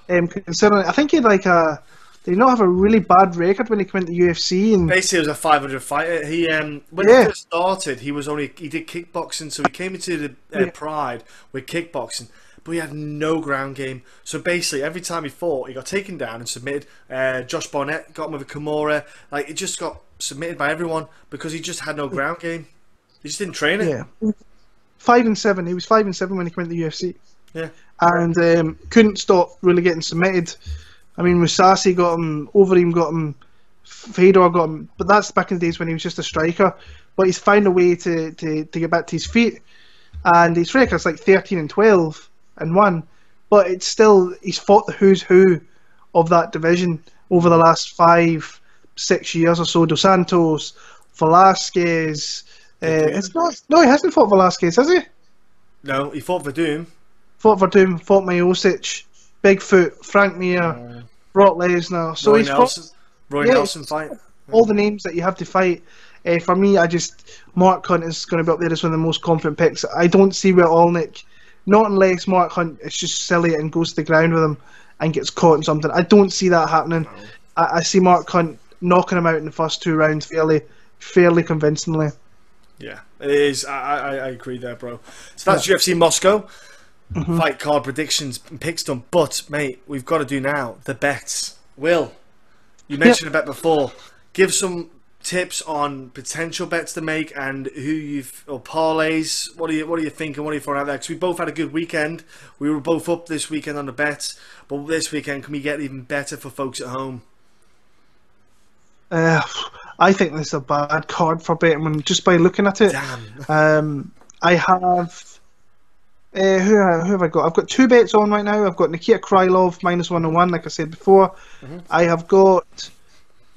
Considering, I think he had did he not have a really bad record when he went to UFC? And basically, he was a 500 fighter. He when he first started, he did kickboxing, so he came into the Pride with kickboxing, but he had no ground game. So basically, every time he fought, he got taken down and submitted. Josh Barnett got him with a Kimura. Like, it just got submitted by everyone because he just had no ground game. He just didn't train it. Yeah, 5-7. He was 5-7 when he went to the UFC. Yeah, and couldn't stop really getting submitted. I mean, Musasi got him, Overeem got him, Fedor got him, but that's back in the days when he was just a striker. But he's found a way to get back to his feet, and his record's like 13-12-1. But it's still, he's fought the who's who of that division over the last 5-6 years or so. Dos Santos, Velasquez. It's not. No, he hasn't fought Velasquez, has he? No, he fought Verdum. Fought Verdum, fought Miocic, Bigfoot, Frank Mir, Brock Lesnar. So Roy he's Nelson. fought Roy Nelson fight. all the names that you have to fight. For me, Mark Hunt is going to be up there as one of the most confident picks. I don't see where Oleinik, not unless Mark Hunt is just silly and goes to the ground with him and gets caught in something. I don't see that happening. No. I see Mark Hunt knocking him out in the first 2 rounds fairly convincingly. Yeah, it is. I agree there, bro. So that's UFC Moscow. Fight card predictions and picks done. But, mate, we've got to do now the bets. Will, you mentioned a bet before. Give some tips on potential bets to make and or parlays. What are you thinking? What are you throwing out there? Because we both had a good weekend. We were both up this weekend on the bets. But this weekend, can we get even better for folks at home? I think this is a bad card for betting just by looking at it. Damn. I have. Who have I got? I've got 2 bets on right now. I've got Nikita Krylov -101, like I said before. I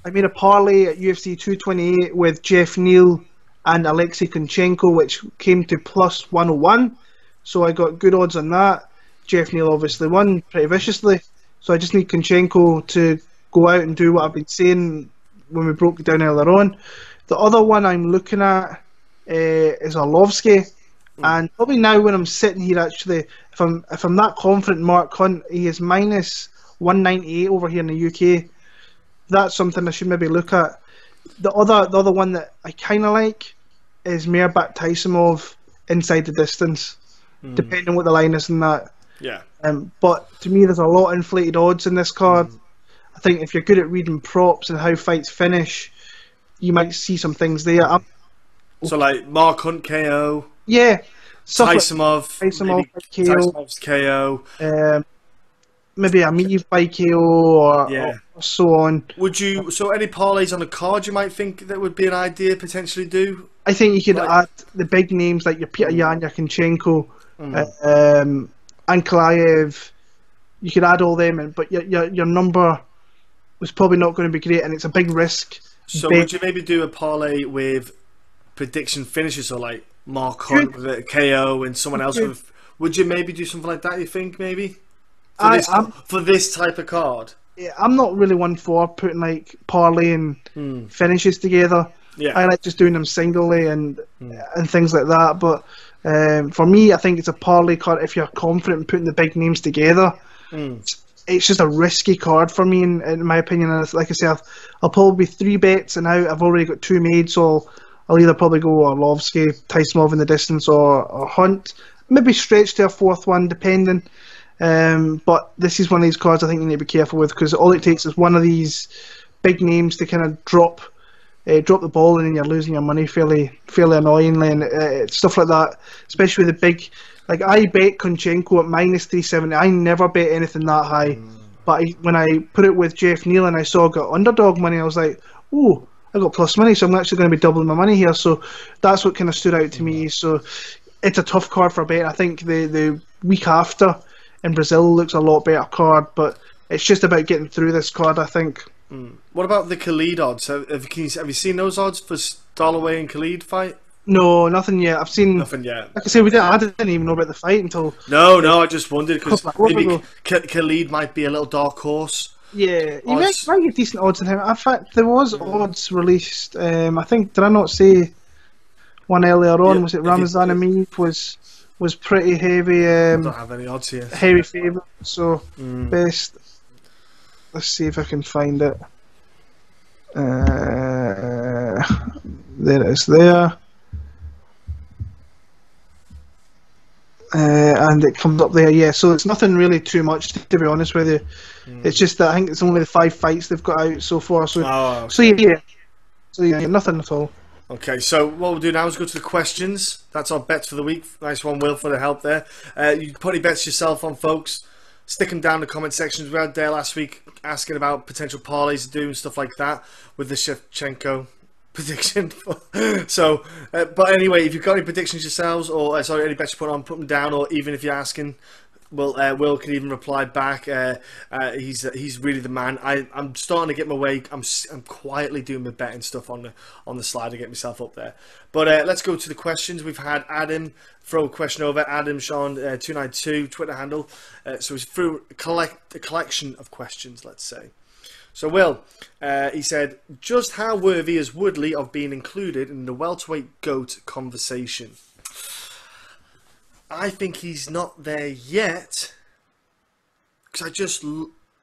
made a parlay at UFC 228 with Jeff Neal and Alexei Kunchenko, which came to +101. So I got good odds on that. Jeff Neal obviously won pretty viciously. So I just need Kunchenko to go out and do what I've been saying when we broke it down earlier on. The other one I'm looking at is Arlovski. And probably now when I'm sitting here, actually, if I'm that confident in Mark Hunt, he is -198 over here in the UK. That's something I should maybe look at. The other one that I kind of like is Mairbek Taisumov inside the distance, depending on what the line is in that. Yeah. But to me, there's a lot of inflated odds in this card. I think if you're good at reading props and how fights finish, you might see some things there. So like Mark Hunt KO. Yeah. Taisumov's KO. Maybe Emeev by KO or so on. So any parlays on the card you might think that would be an idea potentially do? I think you could add the big names like your Petr Yan, your Kunchenko, Ankalaev. You could add all them in, but your number was probably not going to be great, and it's a big risk. So would you maybe do a parlay with prediction finishes, or like Mark Hunt with a KO and someone else with? Would you maybe do something like that? You think maybe for this type of card? Yeah, I'm not really one for putting like parlay and finishes together. Yeah, I like just doing them singly and things like that. But for me, I think it's a parlay card if you're confident in putting the big names together. It's just a risky card for me, in my opinion. And like I say, I'll probably be 3 bets and out. I've already got 2 made, so I'll either probably go Arlovski, Taisumov in the distance, or Hunt. Maybe stretch to a 4th one, depending. But this is one of these cards I think you need to be careful with, because all it takes is one of these big names to kind of drop the ball, and then you're losing your money fairly annoyingly, and stuff like that. Especially with the big, like I bet Kunchenko at -370. I never bet anything that high, but when I put it with Jeff Neal and I saw I got underdog money, I was like, oh, I got plus money, so I'm actually going to be doubling my money here. So that's what kind of stood out to me. So it's a tough card for a bet. I think the week after in Brazil looks a lot better card, but it's just about getting through this card, I think. What about the Khalid odds? Have you seen those odds for Dollaway and Khalid fight? No, nothing yet. I've seen nothing yet. Like I say, I didn't even know about the fight until. No, I just wondered because maybe Khalid might be a little dark horse. Yeah, you Odds. might get decent odds on him. In fact, there was odds released. I think, did I not say one earlier on? Yeah, Was it if you- Ramazan Emeev was pretty heavy, I don't have any odds here. heavy favourite. So best. Let's see if I can find it. There it is. There. And it comes up there, yeah. So it's nothing really too much, to be honest with you. It's just that I think it's only the 5 fights they've got out so far. So, Oh, so yeah, nothing at all. Okay, so what we'll do now is go to the questions. That's our bets for the week. Nice one, Will, for the help there. You can put any bets yourself on, folks. Stick them down in the comment sections. We had there last week asking about potential parlays to do and stuff like that with the Shevchenko prediction. So, but anyway, if you've got any predictions yourselves, or any bets you put on, put them down. Or even if you're asking, Will can even reply back. He's really the man. I'm starting to get my way. I'm quietly doing my betting stuff on the slide to get myself up there. But let's go to the questions. We've had Adam throw a question over. Adam Sean 292 Twitter handle. So he's through a collection of questions, let's say. So Will, he said, just how worthy is Woodley of being included in the welterweight GOAT conversation? I think he's not there yet, because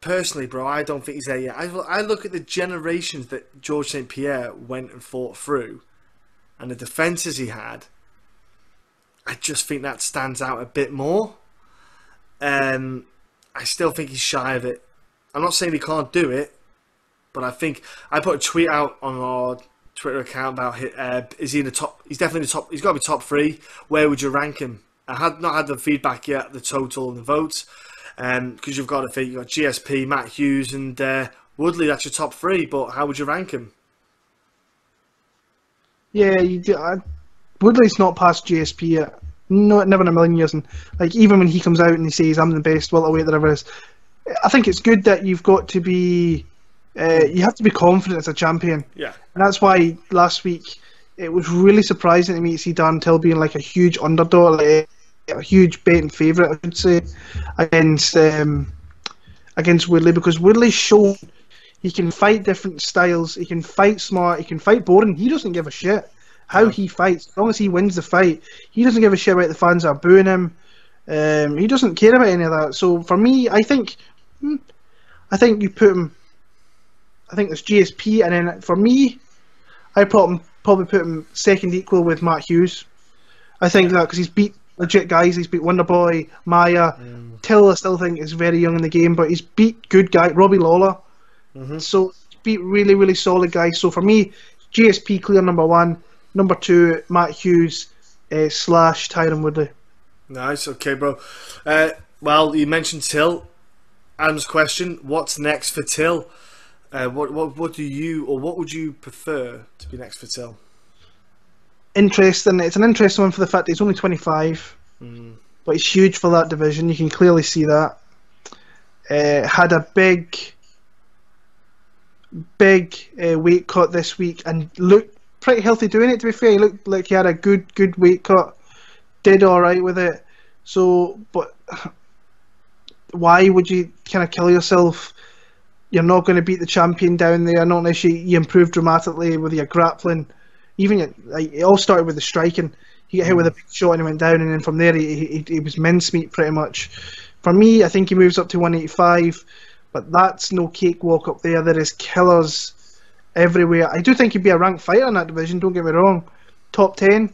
personally, bro, I don't think he's there yet. I look at the generations that Georges St-Pierre went and fought through, and the defences he had. I just think that stands out a bit more. I still think he's shy of it. I'm not saying he can't do it, but I think I put a tweet out on our Twitter account about is he in the top? He's definitely in the top. He's got to be top 3. Where would you rank him? I had not had the feedback yet, the total and the votes, because you've got to think you've got GSP, Matt Hughes, and Woodley. That's your top 3. But how would you rank him? Yeah, Woodley's not past GSP yet. No, never in a million years. And like even when he comes out and he says I'm the best welterweight there ever is, I think it's good that you've got to be. You have to be confident as a champion. Yeah. And that's why last week it was really surprising to me to see Dan Till being like a huge underdog, like a huge betting favourite, I should say, against Woodley, because Woodley's shown he can fight different styles, he can fight smart, he can fight boring. He doesn't give a shit how he fights, as long as he wins the fight. He doesn't give a shit about the fans are booing him. He doesn't care about any of that. So for me, I think you put him. I think there's GSP, and then for me, I probably put him second equal with Matt Hughes. I think that because he's beat legit guys, he's beat Wonderboy, Maya, Till. I still think is very young in the game, but he's beat good guy Robbie Lawler. So he's beat really, really solid guys. So for me, GSP clear number 1, number 2 Matt Hughes / Tyron Woodley. Nice, okay, bro. Well, you mentioned Till. Adam's question: what's next for Till? What do you, or what would you prefer to be next for Till? Interesting. It's an interesting one for the fact that he's only 25, but he's huge for that division. You can clearly see that. Had a big weight cut this week and looked pretty healthy doing it. To be fair, he looked like he had a good weight cut. Did all right with it. So, but why would you kind of kill yourself? You're not going to beat the champion down there, not unless you improve dramatically with your grappling. Even it all started with the striking. He got hit with a big shot and he went down, and then from there he was mincemeat pretty much. For me, I think he moves up to 185, but that's no cakewalk up there. There is killers everywhere. I do think he'd be a ranked fighter in that division, don't get me wrong. Top 10.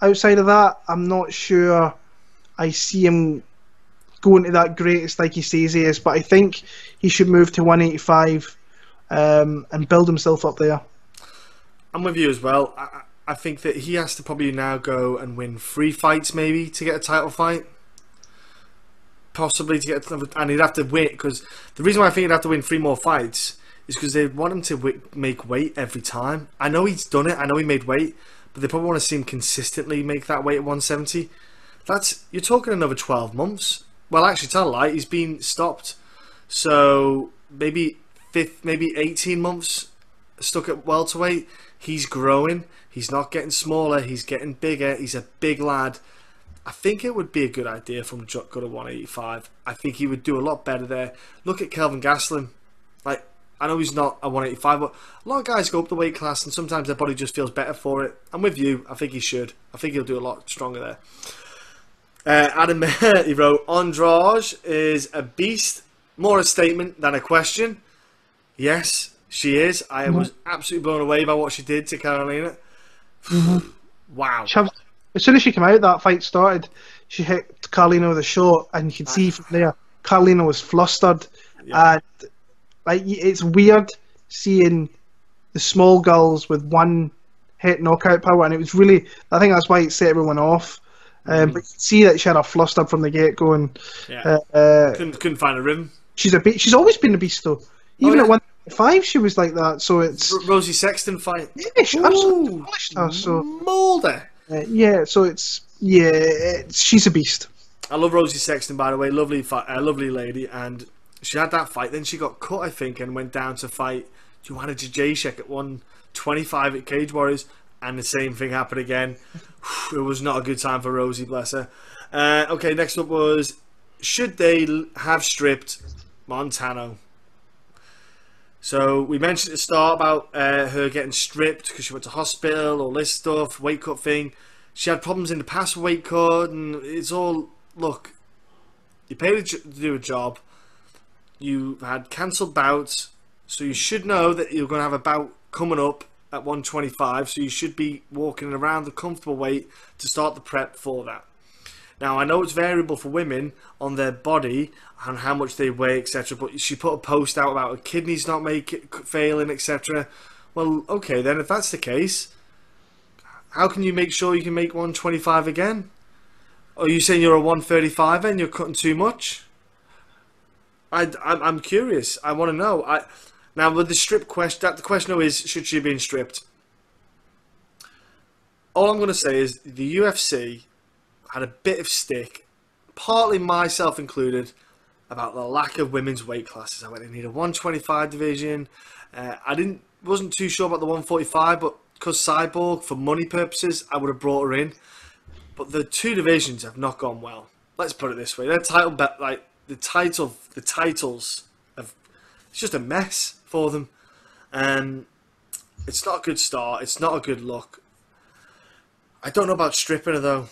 Outside of that, I'm not sure I see him going to that greatest like he says he is, but I think he should move to 185 and build himself up there. I'm with you as well. I think that he has to probably now go and win 3 fights maybe to get a title fight. Possibly to get another, and he'd have to win, because the reason why I think he'd have to win 3 more fights is because they want him to make weight every time. I know he's done it, I know he made weight, but they probably want to see him consistently make that weight at 170. You're talking another 12 months. Well, actually, tell a lie, he's been stopped. So maybe 18 months stuck at welterweight. He's growing. He's not getting smaller. He's getting bigger. He's a big lad. I think it would be a good idea for him to go to 185. I think he would do a lot better there. Look at Kelvin Gastelum. Like, I know he's not a 185, but a lot of guys go up the weight class and sometimes their body just feels better for it. And with you, I think he should. I think he'll do a lot stronger there. Adam, he wrote, Andrade is a beast, more a statement than a question. Yes, she is. I was absolutely blown away by what she did to Carolina. Wow. As soon as she came out, that fight started, she hit Carolina with a shot, and you could see from there, Carolina was flustered. And like, it's weird seeing the small girls with one hit knockout power, and it was really, I think that's why it set everyone off. But you could see that she had her flustered from the get-go, and couldn't find a rhythm. She's always been a beast, though. Even at 155, she was like that. So it's Rosie Sexton fight. Yeah, she absolutely demolished her. So mauled her. So it's she's a beast. I love Rosie Sexton, by the way. Lovely lady, and she had that fight. Then she got cut, I think, and went down to fight Joanna Jacek at 125 at Cage Warriors, and the same thing happened again. It was not a good time for Rosie, bless her. Okay, next up was, should they have stripped Montano? So we mentioned at the start about her getting stripped because she went to hospital, all this stuff, weight cut thing. She had problems in the past with weight cut, and it's all, look, you paid to do a job, you had cancelled bouts, so you should know that you're going to have a bout coming up at 125, so you should be walking around the comfortable weight to start the prep for that. Now, I know it's variable for women on their body and how much they weigh, etc. But she put a post out about her kidneys not failing, etc. Well, okay, then if that's the case, how can you make sure you can make 125 again? Are you saying you're a 135 and you're cutting too much? I'm curious. I want to know. Now, with the strip question, the question is, should she have been stripped? All I'm going to say is the UFC had a bit of stick, partly myself included, about the lack of women's weight classes. I went, they need a 125 division. I wasn't too sure about the 145, but because Cyborg, for money purposes, I would have brought her in. But the two divisions have not gone well. Let's put it this way: their title, like the titles, it's just a mess for them. It's not a good start. It's not a good look. I don't know about stripping her though,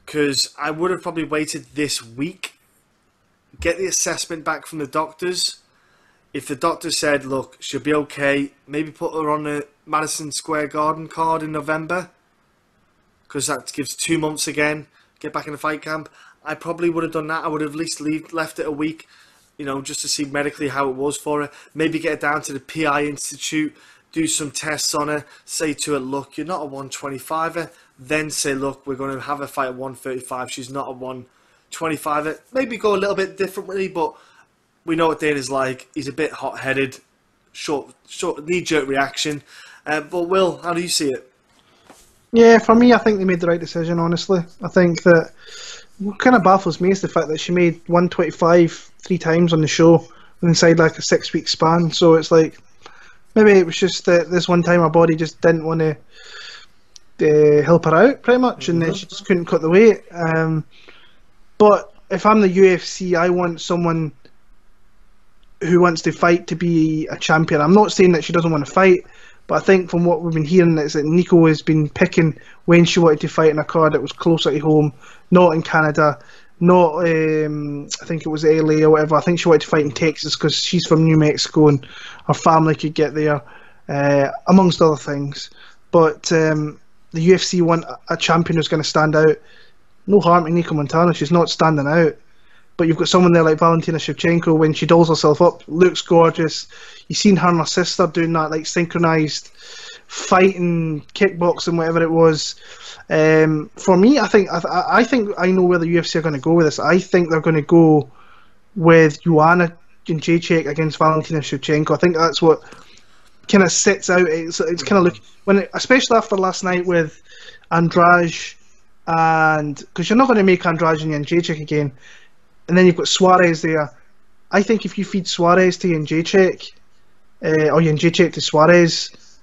because I would have probably waited this week, get the assessment back from the doctors. If the doctor said, look, she'll be okay, maybe put her on the Madison Square Garden card in November, because that gives 2 months again, get back in the fight camp. I probably would have done that. I would have at least left it a week, just to see medically how it was for her. Maybe get her down to the PI Institute, do some tests on her, say to her, look, you're not a 125er. Then say, look, we're going to have a fight at 135. She's not a 125er. Maybe go a little bit differently, but we know what Dana's like. He's a bit hot-headed, short knee-jerk reaction. But Will, how do you see it? Yeah, for me, I think they made the right decision, honestly. I think that what kind of baffles me is the fact that she made 125 3 times on the show inside like a 6-week span. So it's like, maybe it was just that this one time her body just didn't want to help her out, pretty much, and then she just couldn't cut the weight. But if I'm the UFC, I want someone who wants to fight to be a champion. I'm not saying that she doesn't want to fight, but I think from what we've been hearing is that Nico has been picking when she wanted to fight in a card that was closer to home, not in Canada, not I think it was LA or whatever. I think she wanted to fight in Texas because she's from New Mexico and her family could get there, amongst other things. But the UFC want a champion who's going to stand out. No harm to Nico Montano, she's not standing out. But you've got someone there like Valentina Shevchenko, when she dolls herself up, looks gorgeous. You've seen her and her sister doing that like synchronized fighting, kickboxing, whatever it was. For me, I think I know where the UFC are going to go with this. I think they're going to go with Joanna Jacek against Valentina Shevchenko. I think that's what kind of sits out. It's kind of especially after last night with Andrade, and because you're not going to make Andrade and Jacek again, and then you've got Suarez there. I think if you feed Suarez to Jacek, or Jacek to Suarez,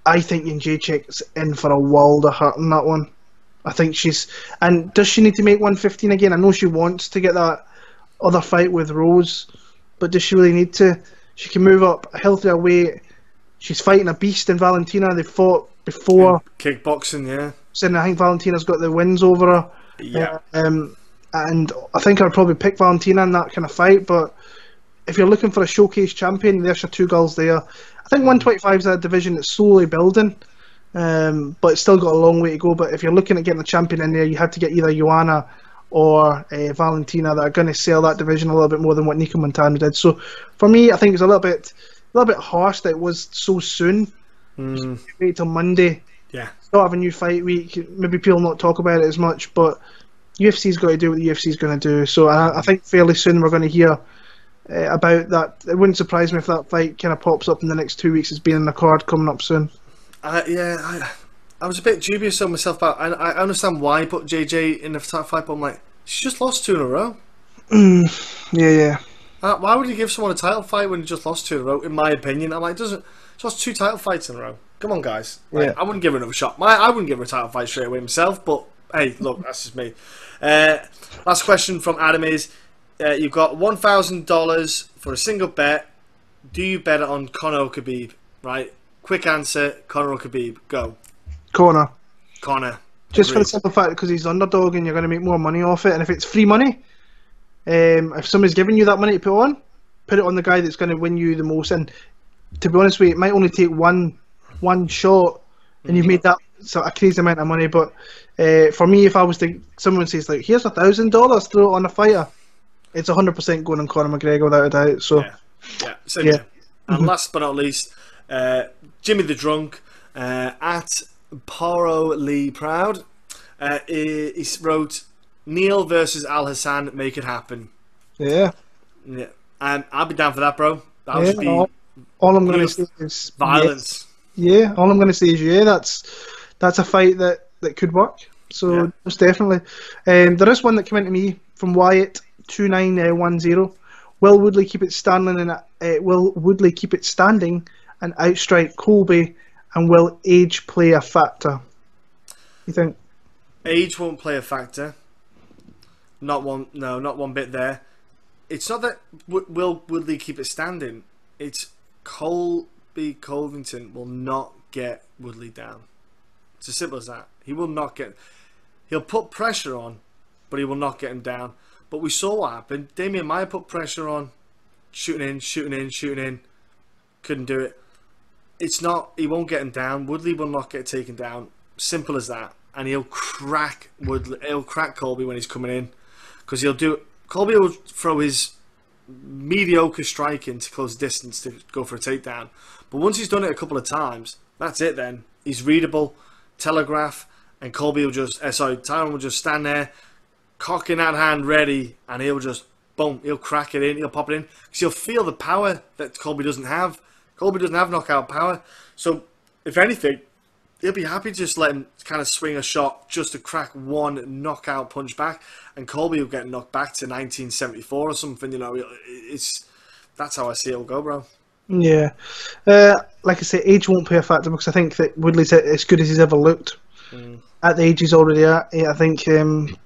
I think Jacek's in for a world of hurt in that one. I think does she need to make 115 again? I know she wants to get that other fight with Rose, but does she really need to? She can move up a healthier weight. She's fighting a beast in Valentina. They fought before. Kickboxing, yeah. And I think Valentina's got the wins over her. Yeah. And I think I'd probably pick Valentina in that kind of fight. But if you're looking for a showcase champion, there's your two girls there. I think 125 is a division that's slowly building. But it's still got a long way to go. But if you're looking at getting a champion in there, you have to get either Joanna or Valentina that are going to sell that division a little bit more than what Nika Montana did. So for me, I think it's a little bit harsh that it was so soon. Wait till Monday. Yeah. Start of a new fight week. Maybe people not talk about it as much, but UFC's got to do what the UFC's going to do. So I think fairly soon we're going to hear about that. It wouldn't surprise me if that fight kind of pops up in the next 2 weeks as being in the card coming up soon. I was a bit dubious on myself, but I understand why he put JJ in the top fight, but I'm like, she just lost 2 in a row. Yeah. Why would you give someone a title fight when you just lost 2 in a row? In my opinion, I'm like, she lost 2 title fights in a row. Come on, guys. Like, I wouldn't give her another shot. I wouldn't give her a title fight straight away myself, but hey, look, that's just me. Last question from Adam is, you've got $1,000 for a single bet. Do you bet it on Conor or Khabib? Right? Quick answer, Conor or Khabib. Go. Conor. Just Agreed. for the simple fact because he's underdog and you're going to make more money off it. And if it's free money, if somebody's giving you that money to put it on the guy that's going to win you the most. And to be honest with you, it might only take one shot and you've made that sort of crazy amount of money. But for me, if I was to, someone says like, here's $1,000, throw it on a fighter, it's 100% going on Conor McGregor without a doubt. So Same here. And last but not least, Jimmy the Drunk at Poro Lee Proud. He wrote, Neil versus Al Hassan, make it happen. Yeah. I'll be down for that, bro. That would just be all I'm going to say is violence. Yeah, all I'm going to say is that's a fight that could work. So most definitely. There is one that came into me from Wyatt 2910. Will Woodley keep it standing and outstrike Colby? And will age play a factor? You think? Age won't play a factor. Not one bit there. It's not that will Woodley keep it standing. It's Colby Covington will not get Woodley down. It's as simple as that. He will not get. He'll put pressure on, but he will not get him down. But we saw what happened. Damian Maia put pressure on, shooting in. Couldn't do it. It's not. He won't get him down. Woodley will not get taken down. Simple as that. And he'll crack Woodley. He'll crack Colby when he's coming in, because he'll do. Colby will throw his mediocre striking to close distance to go for a takedown. But once he's done it a couple of times, that's it. Then he's readable, telegraph, and Colby will just. Tyron will just stand there, cocking that hand ready, and he'll just boom. He'll crack it in. He'll pop it in because he'll feel the power that Colby doesn't have. Colby doesn't have knockout power, so if anything, he'll be happy to just let him kind of swing a shot just to crack one knockout punch back, and Colby will get knocked back to 1974 or something. You know, that's how I see it will go, bro. Yeah, like I say, age won't play a factor because I think that Woodley's as good as he's ever looked at the age he's already at. I think the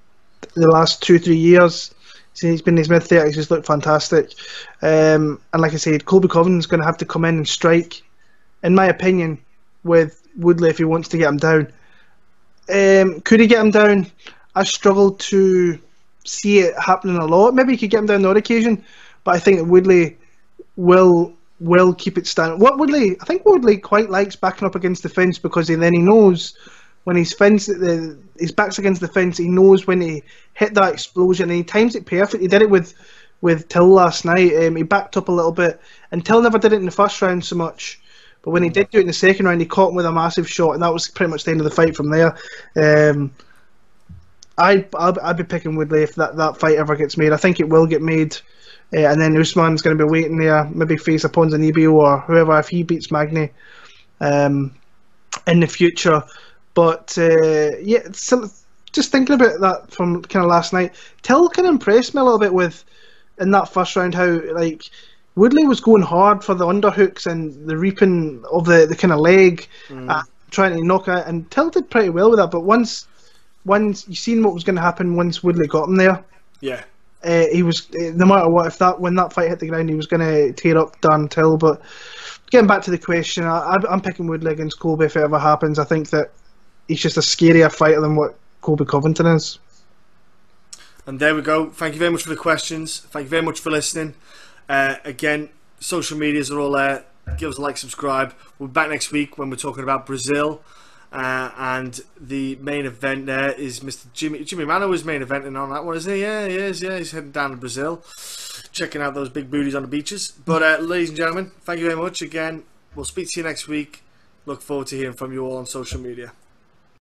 last 2-3 years. He's been in his mid-30s, he's looked fantastic. And like I said, Colby Covington's going to have to come in and strike, in my opinion, with Woodley if he wants to get him down. Could he get him down? I struggle to see it happening a lot. Maybe he could get him down on the odd occasion, but I think that Woodley will keep it standing. I think Woodley quite likes backing up against the fence because then he knows when his back's against the fence, he knows when he hit that explosion, and he times it perfect. He did it with Till last night. He backed up a little bit, and Till never did it in the first round so much. But when he did do it in the second round, he caught him with a massive shot, and that was pretty much the end of the fight from there. I'd be picking Woodley if that fight ever gets made. I think it will get made, and then Usman's going to be waiting there, maybe face a Ponzinibbio or whoever if he beats Magny in the future. But just thinking about that from kind of last night, Till kind of impressed me a little bit in that first round how like Woodley was going hard for the underhooks and the reaping of the kind of leg, trying to knock out, and Till did pretty well with that. But once you seen what was going to happen once Woodley got him there. Yeah, he was, no matter what, when that fight hit the ground, he was going to tear up Dan Till. But getting back to the question, I'm picking Woodley against Colby if it ever happens. I think that he's just a scarier fighter than what Colby Covington is. And there we go. Thank you very much for the questions. Thank you very much for listening. Again, social medias are all there. Give us a like, subscribe. We'll be back next week when we're talking about Brazil. And the main event there is Mr. Jimmy Mano is main eventing on that one, isn't he? Yeah, he is. Yeah, he's heading down to Brazil, checking out those big booties on the beaches. But ladies and gentlemen, thank you very much again. We'll speak to you next week. Look forward to hearing from you all on social media.